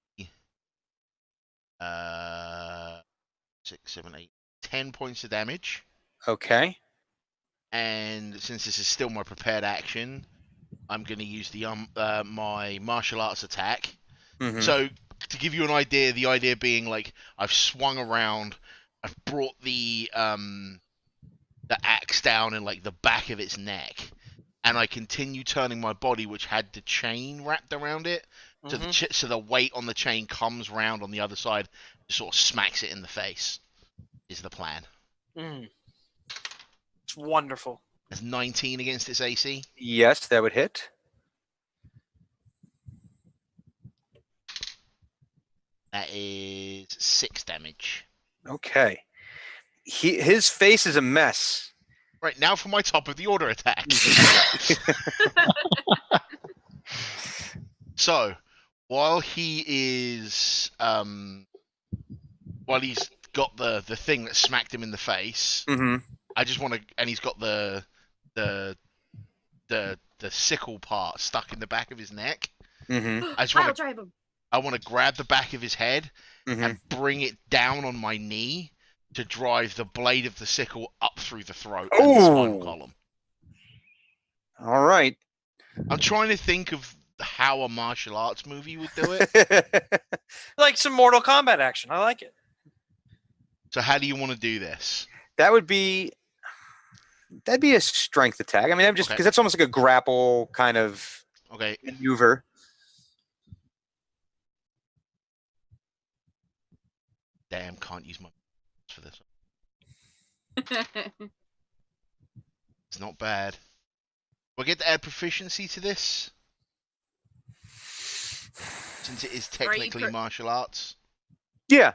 6, 7, 8, 10 points of damage. Okay. And since this is still my prepared action, I'm going to use the my martial arts attack. Mhm. So to give you an idea, the idea being like I've swung around, I've brought the axe down in like the back of its neck, and I continue turning my body, which had the chain wrapped around it, so so the weight on the chain comes round on the other side, sort of smacks it in the face. Is the plan? It's wonderful. That's 19 against its AC. Yes, that would hit. That is 6 damage. Okay. His face is a mess. Right, now for my top of the order attack. So, while he is while he's got the thing that smacked him in the face, Mm-hmm. I just want to, and he's got the sickle part stuck in the back of his neck. Mm-hmm. I just Pile want to drive him. I want to grab the back of his head Mm-hmm. and bring it down on my knee to drive the blade of the sickle up through the throat and the spinal Ooh. column. All right. I'm trying to think of how a martial arts movie would do it. Like some Mortal Kombat action. I like it. So how do you want to do this? That'd be a strength attack. I mean, I'm just Okay. because that's almost like a grapple kind of Okay, maneuver. damn, can't use my for this. It's not bad. Do I get to add proficiency to this? Since it is Are you technically martial arts. Yeah.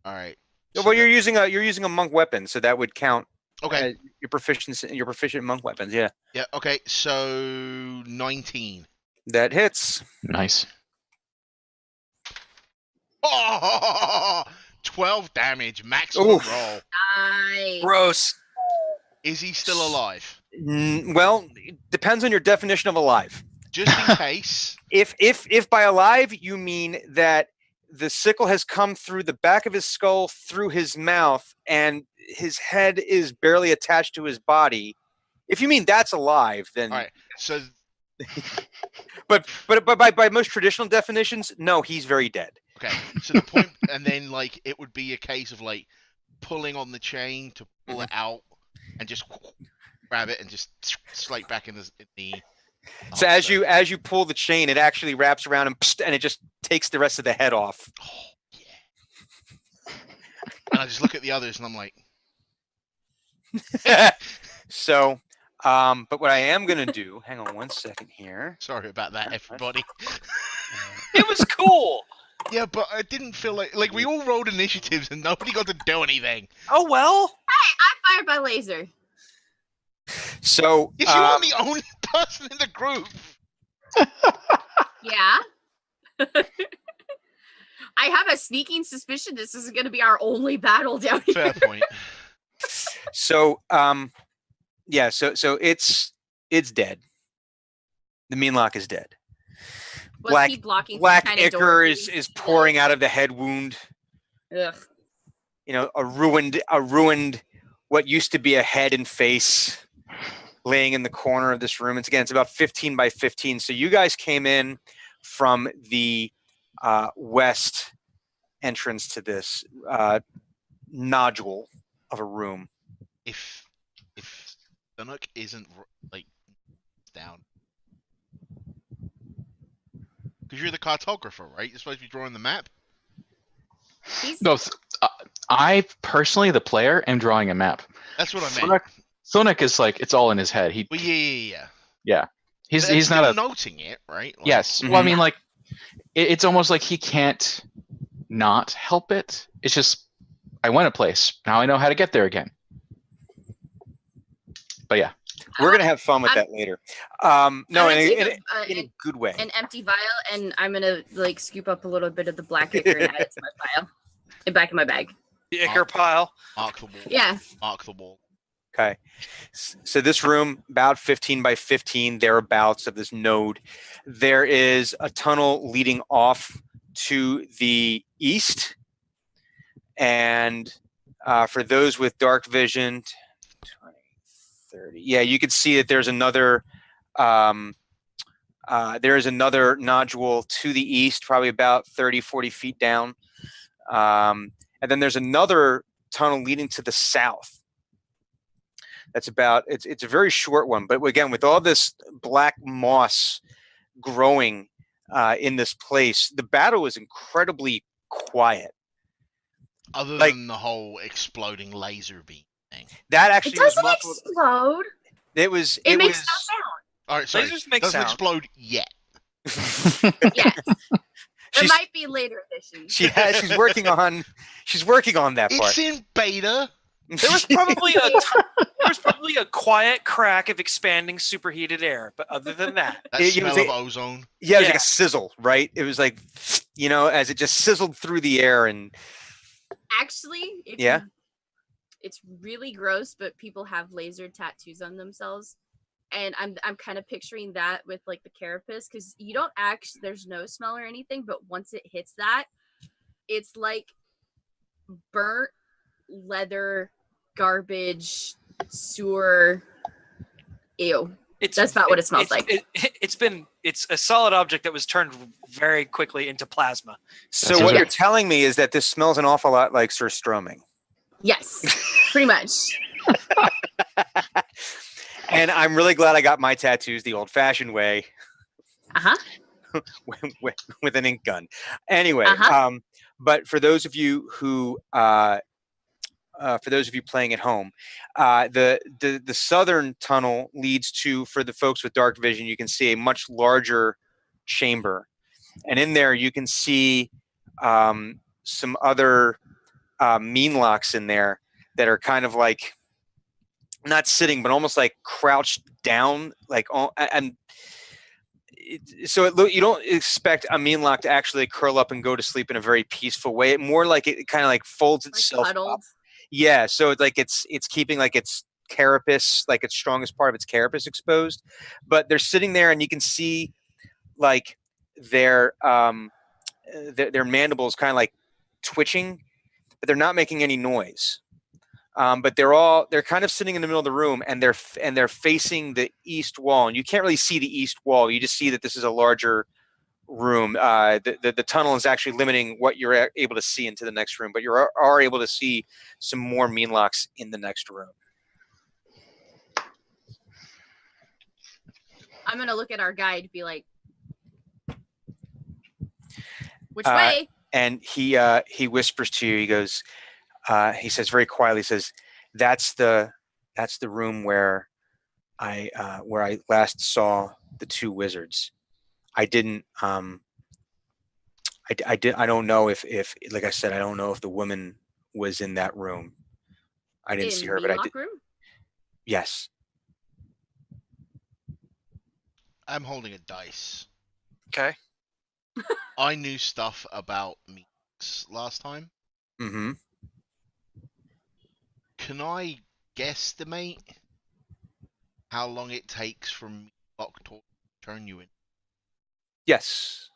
All right. Well, you're using a monk weapon, so that would count. Okay. Your proficient monk weapons. Yeah. Yeah. Okay. So 19. That hits. Nice. Oh, 12 damage, maximum Oof. roll. Nice. Gross. Is he still alive? Well, it depends on your definition of alive. Just in case. If by alive you mean that the sickle has come through the back of his skull, through his mouth, and his head is barely attached to his body. If you mean that's alive, then All right. So but by most traditional definitions, no, he's very dead. okay. So the point, and then like it would be a case of like pulling on the chain to pull it out, and just grab it and just slide back in the. So as you pull the chain, it actually wraps around and it just takes the rest of the head off. Oh, yeah. And I just look at the others and I'm like, So, but what I am gonna do, hang on one second here. sorry about that, everybody. It was cool. Yeah, but I didn't feel like we all rolled initiatives and nobody got to do anything. Oh well. I'm fired by laser. So, Yes, you are the only person in the group. Yeah. I have a sneaking suspicion this is going to be our only battle down here. Fair point. so, yeah. So it's dead. The meenlock is dead. Was he blocking some Black kind of ichor door? is pouring out of the head wound. Ugh. a ruined what used to be a head and face laying in the corner of this room. It's about 15 by 15. So you guys came in from the west entrance to this nodule of a room. If Thunuk isn't like down, because you're the cartographer, right? You're supposed to be drawing the map. No, I personally, the player, am drawing a map. That's what I meant. Thunuk is like, it's all in his head. Well, yeah. Yeah. He's not noting it, right? Like, yes. Well, I mean, like, it's almost like he can't not help it. It's just, I went a place. Now I know how to get there again. But yeah. We're going to have fun with that later. No, in a good way. An empty vial, and I'm going to like scoop up a little bit of the black ichor and add it to my vial. And back in my bag. The ichor pile. Mark the wall. Yeah. Mark the wall. Okay. So this room, about 15 by 15, thereabouts of this node, there is a tunnel leading off to the east. And for those with dark vision, 20, 30. Yeah, you can see that there's another nodule to the east, probably about 30, 40 feet down. And then there's another tunnel leading to the south. That's it's a very short one, but again, with all this black moss growing in this place, the battle is incredibly quiet. Other than the whole exploding laser beam thing. That actually it doesn't explode. It makes no sound. All right, sorry. Lasers make doesn't sound. explode yet. Yes. There might be later editions. She's working on that part. It's in beta. There was probably a quiet crack of expanding superheated air, but other than that, smell of ozone. Yeah, it was like a sizzle, right? It was like, as it just sizzled through the air, and actually, it's really gross. But people have laser tattoos on themselves, and I'm kind of picturing that with like the carapace, because you don't there's no smell or anything, but once it hits that, it's like burnt leather, garbage, sewer. Ew. That's about what it smells like. It's a solid object that was turned very quickly into plasma. So what you're telling me is that this smells an awful lot like surströmming. Yes, pretty much. And I'm really glad I got my tattoos the old-fashioned way. with an ink gun. Anyway, but for those of you who playing at home, the southern tunnel leads to, for the folks with dark vision, you can see a much larger chamber, and in there you can see some other meenlocks in there that are kind of like not sitting, but almost like crouched down, like you don't expect a meenlock to actually curl up and go to sleep in a very peaceful way. It more like it kind of like folds itself up. Yeah, so it's like it's keeping like its carapace, like its strongest part of its carapace exposed, but they're sitting there, and you can see like their mandibles kind of like twitching, but they're not making any noise. But they're kind of sitting in the middle of the room, and they're facing the east wall, and you can't really see the east wall. You just see that this is a larger room. The tunnel is actually limiting what you're able to see into the next room, but you are able to see some more meenlocks in the next room. I'm gonna look at our guide and be like, which way? And he whispers to you. He goes, he says very quietly, he says, that's the room where I last saw the two wizards. I don't know if like I said, I don't know if the woman was in that room. I didn't see her, but I did. Room? Yes. I'm holding a dice. Okay. I knew stuff about meenlocks last time. Mm-hmm. Can I guesstimate how long it takes from meenlock to turn you in? Yes.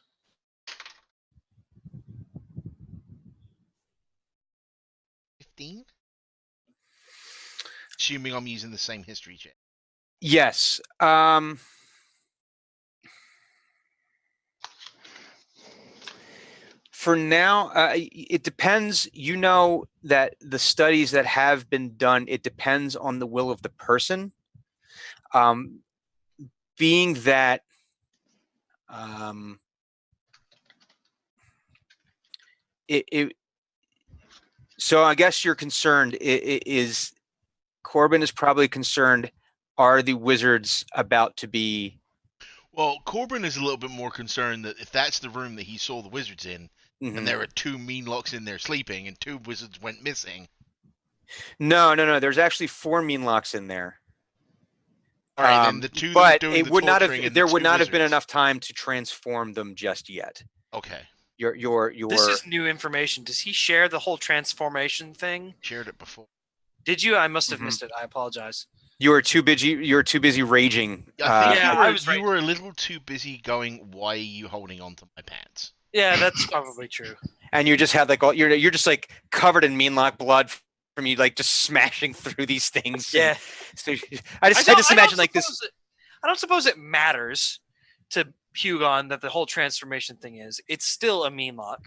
15? Assuming I'm using the same history check. Yes. For now, it depends. You know that the studies that have been done, it depends on the will of the person. Being that so I guess you're concerned is Korben is probably concerned, are the wizards about to be... Well, Korben is a little bit more concerned that if that's the room that he saw the wizards in, and there are 2 meenlocks in there sleeping, and 2 wizards went missing. No. There's actually 4 meenlocks in there. All right, then the 2 but that were doing it the would not torturing have. and There the would 2 not have been wizards. enough time to transform them just yet. Okay. Your. This is new information. Does he share the whole transformation thing? Shared it before. Did you? I must have missed it. I apologize. You were too busy. You were too busy raging. I think I was you were a little too busy going, why are you holding on to my pants? Yeah, that's probably true. And you just had like all you're just like covered in meenlock blood from you like just smashing through these things. Yeah. So I just imagine like this. I don't suppose it matters to Hugon that the whole transformation thing is. It's still a meenlock.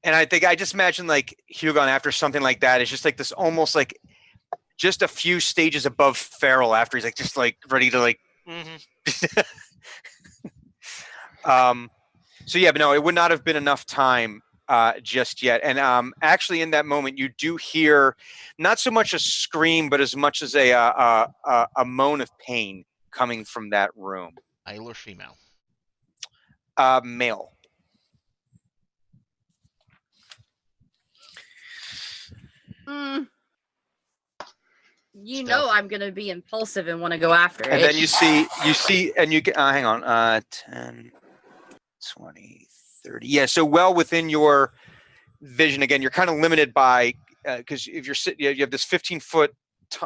And I think I just imagine like Hugon after something like that is just like this almost like just a few stages above feral after he's like just like ready to like. So yeah, but no, it would not have been enough time just yet. And actually, in that moment, you do hear not so much a scream, but as much as a moan of pain coming from that room. Male or female? Male. You know I'm gonna be impulsive and want to go after it. And then you see, and you get, hang on, 10, 20, 30. Yeah, so well within your vision. Again, you're kind of limited by, because if you're sitting, you have this 15-foot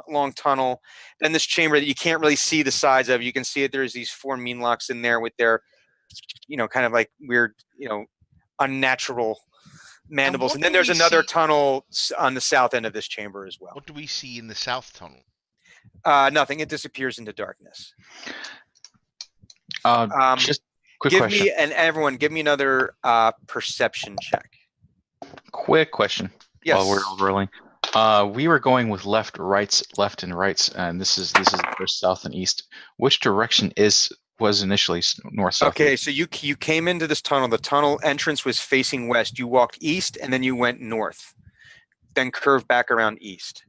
long tunnel, then this chamber that you can't really see the sides of. You can see that there's these 4 meenlocks in there with their, kind of like weird, unnatural mandibles. And then there's another tunnel on the south end of this chamber as well. What do we see in the south tunnel? Nothing. It disappears into darkness. Just quick question. Everyone, give me another perception check. Quick question. Yes. While we're all rolling, we were going with left, and rights, and this is first south and east. Which direction was initially north south? Okay, so you came into this tunnel. The tunnel entrance was facing west. You walked east, and then you went north, then curved back around east.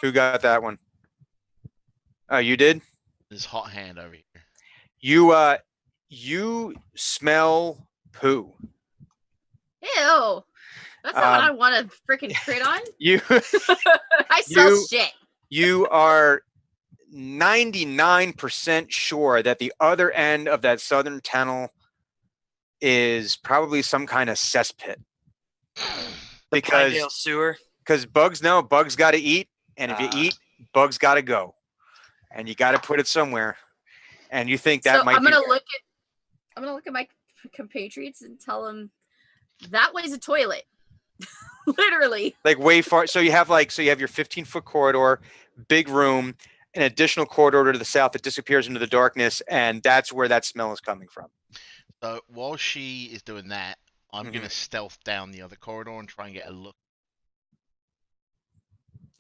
Who got that one? Oh, you did? This hot hand over here. You smell poo. Ew. That's not what I want to freaking crit on. I smell shit. You are 99% sure that the other end of that southern tunnel is probably some kind of cesspit. Pinedale sewer. Because bugs got to eat, and if you eat, bugs got to go, and you got to put it somewhere. And you think that might? I'm gonna look at my compatriots and tell them that way's a toilet. Literally. Like way far. So you have your 15-foot corridor, big room, an additional corridor to the south that disappears into the darkness, and that's where that smell is coming from. So while she is doing that, I'm gonna stealth down the other corridor and try and get a look.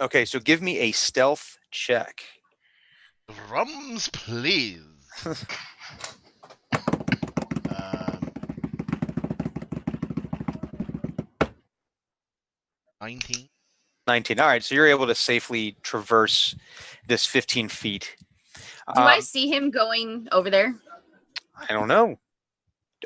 Okay, so give me a stealth check. Drums, please. 19. All right, so you're able to safely traverse this 15 feet. Do I see him going over there? I don't know.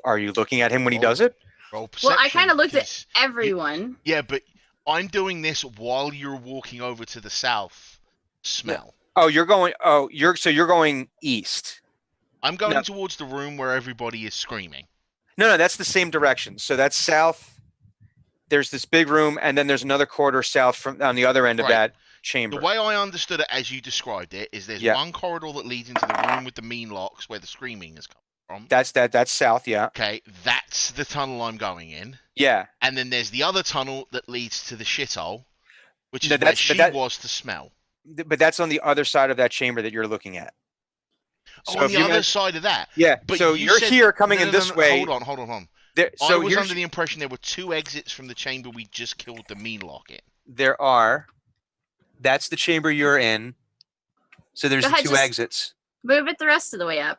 Are you looking at him when he does it? Well, I kind of looked at everyone. Yeah, but I'm doing this while you're walking over to the south. Smell. Oh, you're going. Oh, you're going east. I'm going towards the room where everybody is screaming. No, that's the same direction. So that's south. There's this big room, and then there's another corridor south from on the other end of that chamber. The way I understood it as you described it is there's one corridor that leads into the room with the meenlocks where the screaming is coming. from. That's south, yeah. Okay, that's the tunnel I'm going in. Yeah. And then there's the other tunnel that leads to the shithole, which is No, where but she that- was to smell. But that's on the other side of that chamber that you're looking at. So on if the you other meant- side of that. Yeah. But So you you're said- here coming no, in no, this no, way. Hold on. There, I so was you're, under the impression there were 2 exits from the chamber we just killed the meenlock in. there are. That's the chamber you're in. So there's Go ahead, 2 just- exits. Move it the rest of the way up.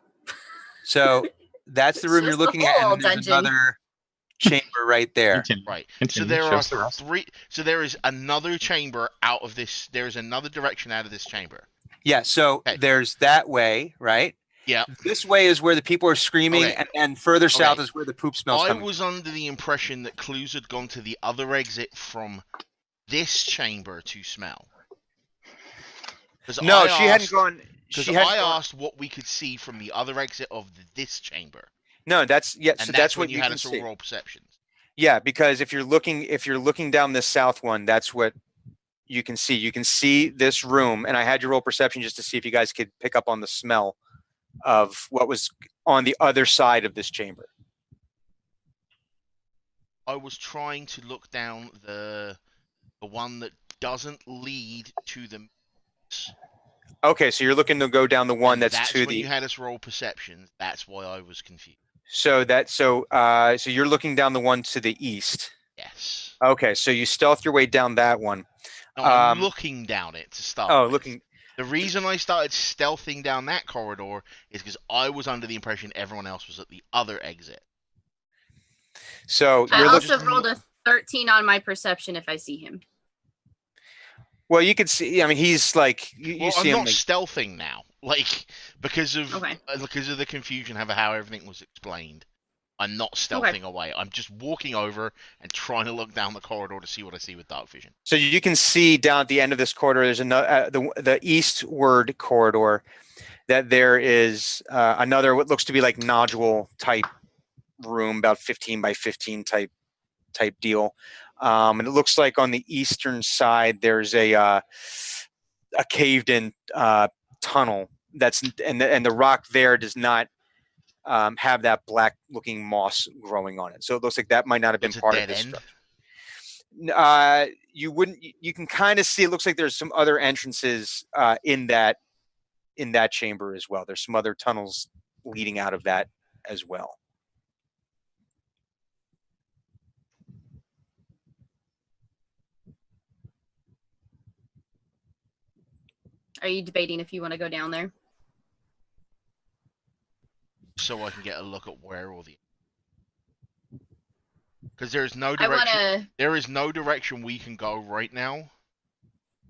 So that's the room you're Just the looking at, and whole then there's dungeon. No, she hadn't gone. Because She hadn't I gone- asked what we could see from the other exit of this chamber. No, that's And so that's that's when what you you had can us see. all roll perceptions. Yeah, because if you're looking down this south one, that's what you can see. You can see this room, and I had you roll perception just to see if you guys could pick up on the smell of what was on the other side of this chamber. I was trying to look down the one that doesn't lead to the. Okay, so you're looking to go down the one and that's to when the. you had us roll perceptions. That's why I was confused. So you're looking down the one to the east. Yes. Okay, so you stealth your way down that one. No, I'm Um, looking down it to start. Oh, with. looking. The reason I started stealthing down that corridor is because I was under the impression everyone else was at the other exit. So I you're also looking. rolled a 13 on my perception if I see him. Well, you can see. I mean, he's like you Well, see I'm him. not Like, stealthing now, like because of Okay. the confusion of how everything was explained. I'm not stealthing away. I'm just walking over and trying to look down the corridor to see what I see with dark vision. So you can see down at the end of this corridor, there's another the eastward corridor that there is another what looks to be like nodule type room, about 15 by 15 type deal. And it looks like on the eastern side there's a caved in tunnel that's and the rock there does not have that black looking moss growing on it. So it looks like that might not have been It's a part of dead this end. structure. You wouldn't. You can kind of see. It looks like there's some other entrances in that chamber as well. There's some other tunnels leading out of that as well. Are you debating if you want to go down there? So I can get a look at where all the. Because there is no I want direction. to. There is no direction we can go right now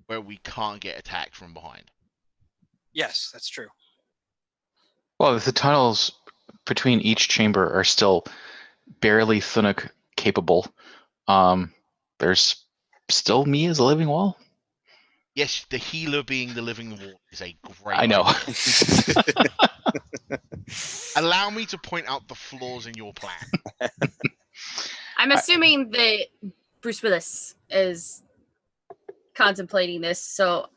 where we can't get attacked from behind. Yes, that's true. Well, if the tunnels between each chamber are still barely Thunuk capable, there's still me as a living wall. Yes, the healer being the living wall is a great. I know. idea. Allow me to point out the flaws in your plan. I'm assuming that Bruce Willis is contemplating this, so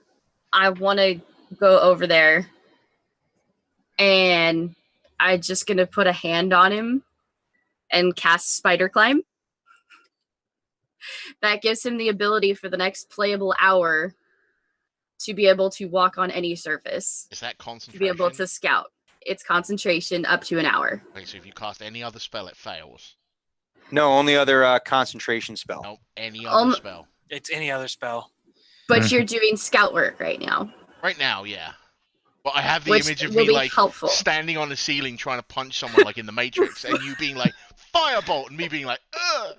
I want to go over there, and I'm just gonna put a hand on him and cast Spider Climb. That gives him the ability for the next playable hour to be able to walk on any surface, Is that to concentration? be able to scout. It's concentration up to an hour. Okay, so if you cast any other spell, it fails. No, only other concentration spell. No, any other spell. It's any other spell. But you're doing scout work right now, Right now, yeah. But I have the which image of will me be like helpful. standing on the ceiling trying to punch someone like in the Matrix, and you being like firebolt, and me being like, ugh.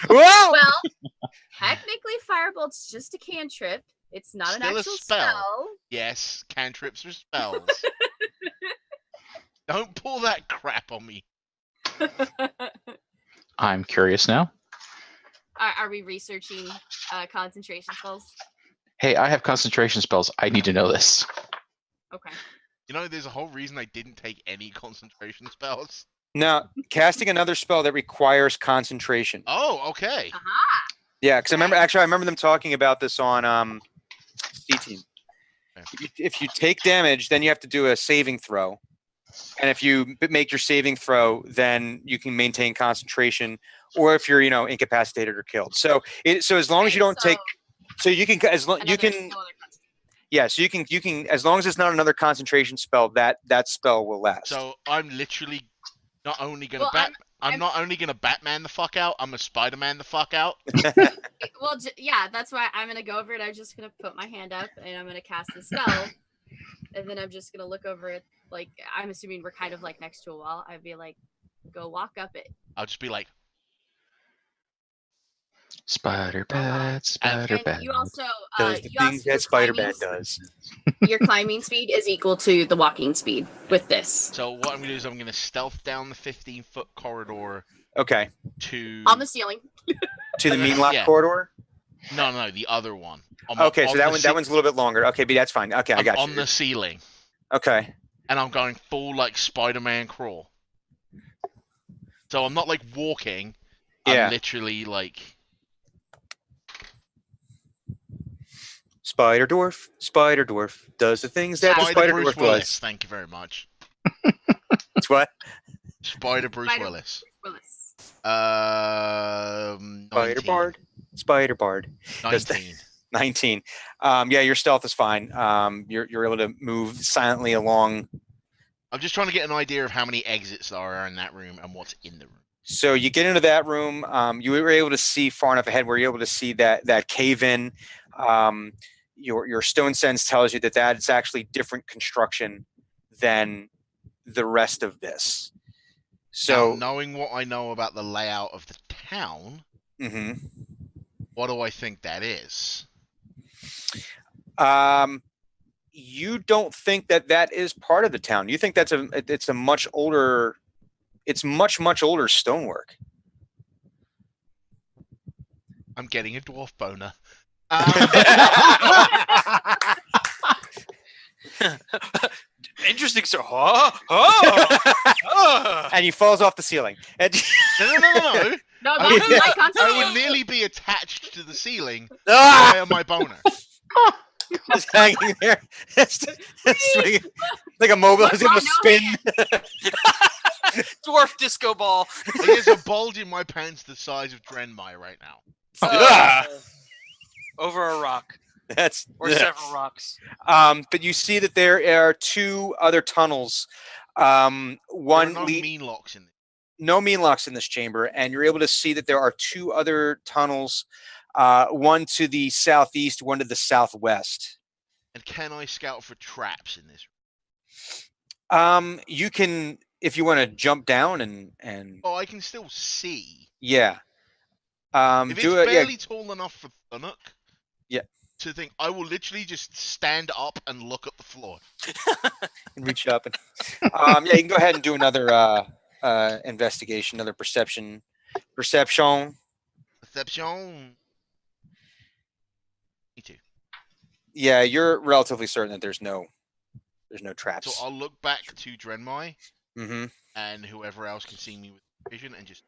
Whoa! Well, technically, Firebolt's just a cantrip. It's not an Still a actual spell. Yes, cantrips are spells. Don't pull that crap on me. I'm curious now. Are we researching concentration spells? Hey, I have concentration spells. I need to know this. Okay. You know, there's a whole reason I didn't take any concentration spells. Now, casting another spell that requires concentration. Oh, okay. Aha! Yeah, because I remember them talking about this on C-Team. Okay. If you take damage, then you have to do a saving throw. And if you make your saving throw, then you can maintain concentration, or if you're, incapacitated or killed. So as long as you don't take, so you can yeah, so you can as long as it's not another concentration spell, that spell will last. So I'm literally not only gonna I'm not only gonna Batman the fuck out. I'm gonna Spider-Man the fuck out. Well, yeah, that's why I'm gonna go over it. I'm just gonna put my hand up and I'm gonna cast the spell, and then I'm just gonna look over it. Like, I'm assuming we're kind of like next to a wall. I'd be like, go walk up it. I'll just be like, Spider Bat, Spider Bat. You also does the things that Spider-Man does. Your climbing speed is equal to the walking speed with this. So what I'm gonna do is I'm gonna stealth down the 15-foot corridor. Okay. On the ceiling. To the meenlock corridor. No, the other one. Okay, so that one's a little bit longer. Okay, but that's fine. Okay, I got you. On the ceiling. Okay. And I'm going full like Spider-Man crawl. So I'm not like walking. Yeah. I'm literally like. Spider Dwarf does the things that the Spider Dwarf does. Thank you very much. It's what? Spider Bruce Willis. 19. 19. Yeah, your stealth is fine. You're able to move silently along. I'm just trying to get an idea of how many exits there are in that room and what's in the room. So you get into that room. You were able to see far enough ahead where you're able to see that cave in. Your stone sense tells you that it's actually different construction than the rest of this. So now, knowing what I know about the layout of the town, what do I think that is? You don't think that is part of the town. You think it's a much older, it's much older stonework. I'm getting a dwarf boner. Interesting. So, and he falls off the ceiling. No. No, that's I would nearly be attached to the ceiling via my boner. Just hanging there. Swinging. Like a mobile. He's able to spin. Dwarf disco ball. There's a bulge in my pants the size of Drenmai right now. Over a rock. Or several rocks. But you see that there are two other tunnels. One no meenlocks in no meenlocks in this chamber, and you're able to see that there are two other tunnels. One to the southeast, one to the southwest. And can I scout for traps in this? You can, if you want to jump down and. Oh, I can still see. Yeah. If it's barely tall enough for Thunuk. Yeah. To think, I will literally just stand up and look at the floor. And reach up and. Yeah, you can go ahead and do another investigation, another perception. Perception. Me too. Yeah, you're relatively certain that there's no traps. So I'll look back to Drenmai Mm-hmm. and whoever else can see me with vision and just.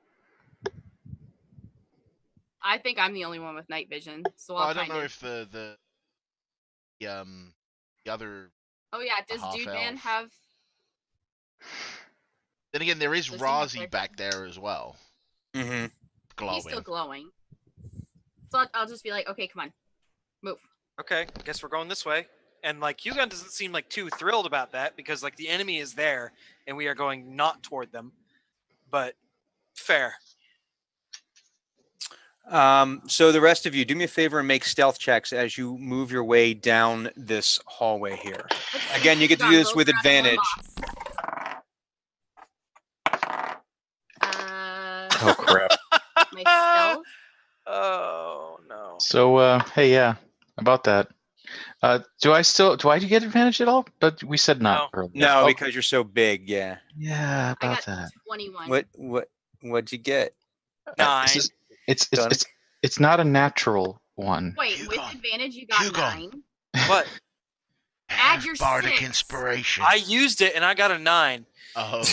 I think I'm the only one with night vision, so I don't know if the other. Oh yeah, does Dude Man have? Then again, there is Razi back there as well. Mm-hmm. Glowing. He's still glowing. So I'll just be like, okay, come on, move. Okay, I guess we're going this way. And like Hugon doesn't seem like too thrilled about that because like the enemy is there and we are going not toward them. But fair. So the rest of you, do me a favor and make stealth checks as you move your way down this hallway here. Again, you get to do this with advantage. Oh crap! My stealth. Oh no. So hey, yeah, about that. Do I get advantage at all? But we said not earlier. No, because you're so big. Yeah. Yeah, about I got that. 21. What'd you get? 9. It's not a natural one. Wait, Hugon. with advantage you got Hugon. 9. What? Add your bardic 6. inspiration. I used it and I got a 9. Oh.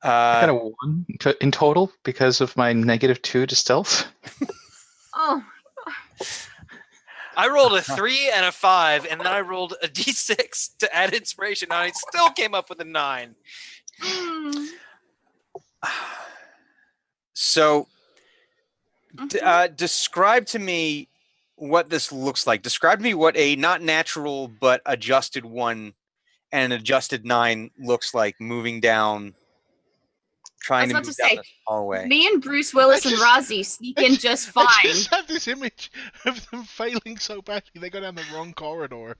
I got a 1 in total because of my -2 to stealth. Oh. I rolled a 3 and a 5, and then I rolled a d6 to add inspiration, and I still came up with a 9. So, describe to me what this looks like. Describe to me what a not natural but adjusted 1 and an adjusted 9 looks like moving down, trying to move down this hallway. Me and Bruce Willis and Rozzy sneak in just fine. I just have this image of them failing so badly they go down the wrong corridor.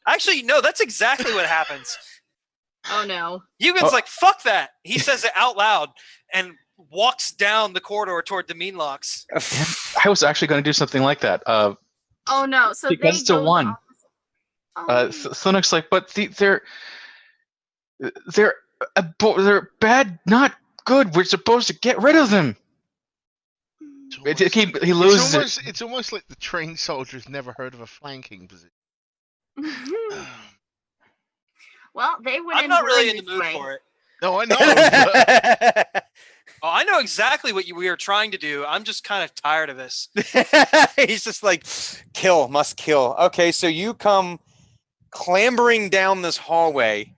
Actually, no, that's exactly what happens. Oh no. Hugon's like, fuck that. He says it out loud and walks down the corridor toward the meenlocks. I was actually going to do something like that. Oh no. So because it's a 1. Oh. Thunuk's like, but they're bad, not good. We're supposed to get rid of them. He loses it. It's almost like the trained soldier's never heard of a flanking position. Well, they went I'm not really in the mood for it. No, I know. Oh, I know exactly what we are trying to do. I'm just kind of tired of this. He's just like, kill, must kill. Okay, so you come clambering down this hallway.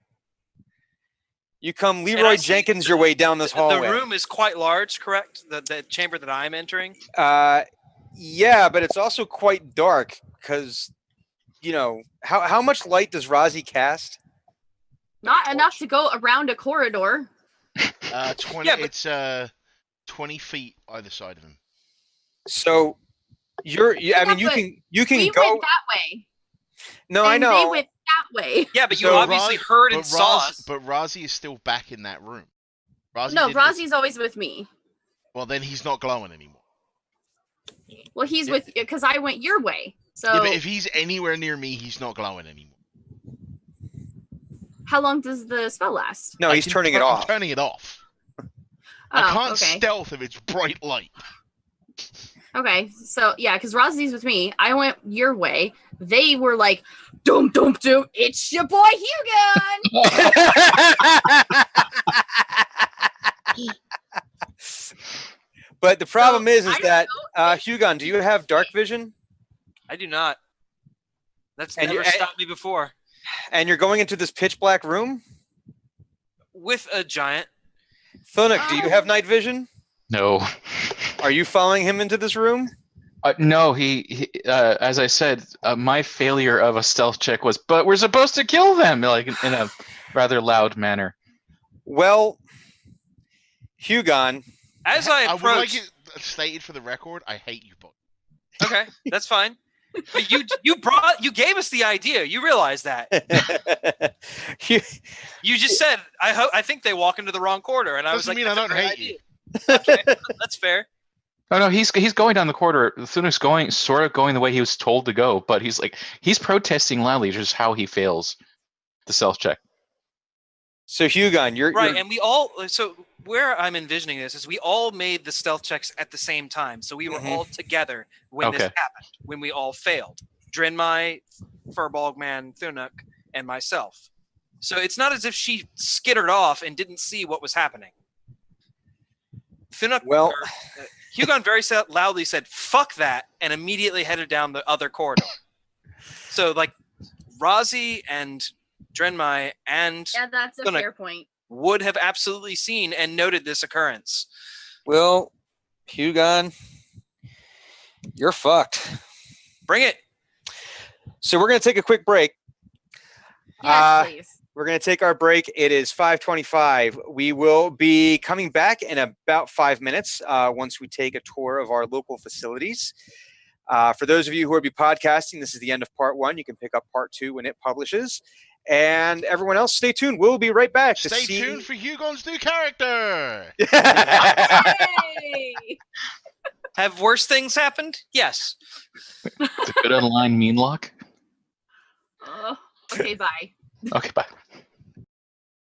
You come Leroy Jenkins your way down this hallway. The room is quite large, correct? The chamber that I'm entering? Yeah, but it's also quite dark because, how much light does Rozzy cast? Not enough to go around a corridor. 20. Yeah, it's 20 feet either side of him. So you can we go. Went that way. No, and I know. They went that way. Yeah, but you obviously heard and saw us. But Rozzy is still back in that room. Rozzy's always with me. Well, then he's not glowing anymore. Well, he's with because I went your way. So yeah, but if he's anywhere near me, he's not glowing anymore. How long does the spell last? No, he's turning it off. I'm turning it off. Oh, I can't stealth if it's bright light. Okay, so yeah, because Rozzy's with me. I went your way. They were like, "Dum dum dum! It's your boy Hugon." But the problem is that Hugon, do you have dark vision? I do not. That's never stopped me before. And you're going into this pitch black room with a giant. Thunuk, do you have night vision? No. Are you following him into this room? No, he as I said, my failure of a stealth check was, but we're supposed to kill them, like in a rather loud manner. Well, Hugon, as I approach, would like it stated for the record, I hate you both. Okay, that's fine. But you gave us the idea. You realize that. You just said, I think they walk into the wrong corridor, and I was like, I don't hate you. Okay, that's fair. No, he's going down the corridor. Thunuk's going the way he was told to go, but he's protesting loudly, just how he fails the stealth check. So Hugon, you're and we all. So where I'm envisioning this is we all made the stealth checks at the same time, so we were all together when this happened. When we all failed, Drenmai, Furbogman, Thunuk, and myself. So it's not as if she skittered off and didn't see what was happening. Thunuk, Hugon very loudly said, "Fuck that," and immediately headed down the other corridor. So like Rozzy and Drenmai and that's a fair point. Would have absolutely seen and noted this occurrence. Well, Hugon, you're fucked. Bring it. So we're going to take a quick break. Yes, please. We're going to take our break. It is 5:25. We will be coming back in about 5 minutes once we take a tour of our local facilities. For those of you who will be podcasting, this is the end of part 1. You can pick up part 2 when it publishes. And everyone else, stay tuned. We'll be right back. Stay tuned for Hugon's new character. Have worse things happened? Yes. It's a good online meenlock. Okay, bye. Okay, bye.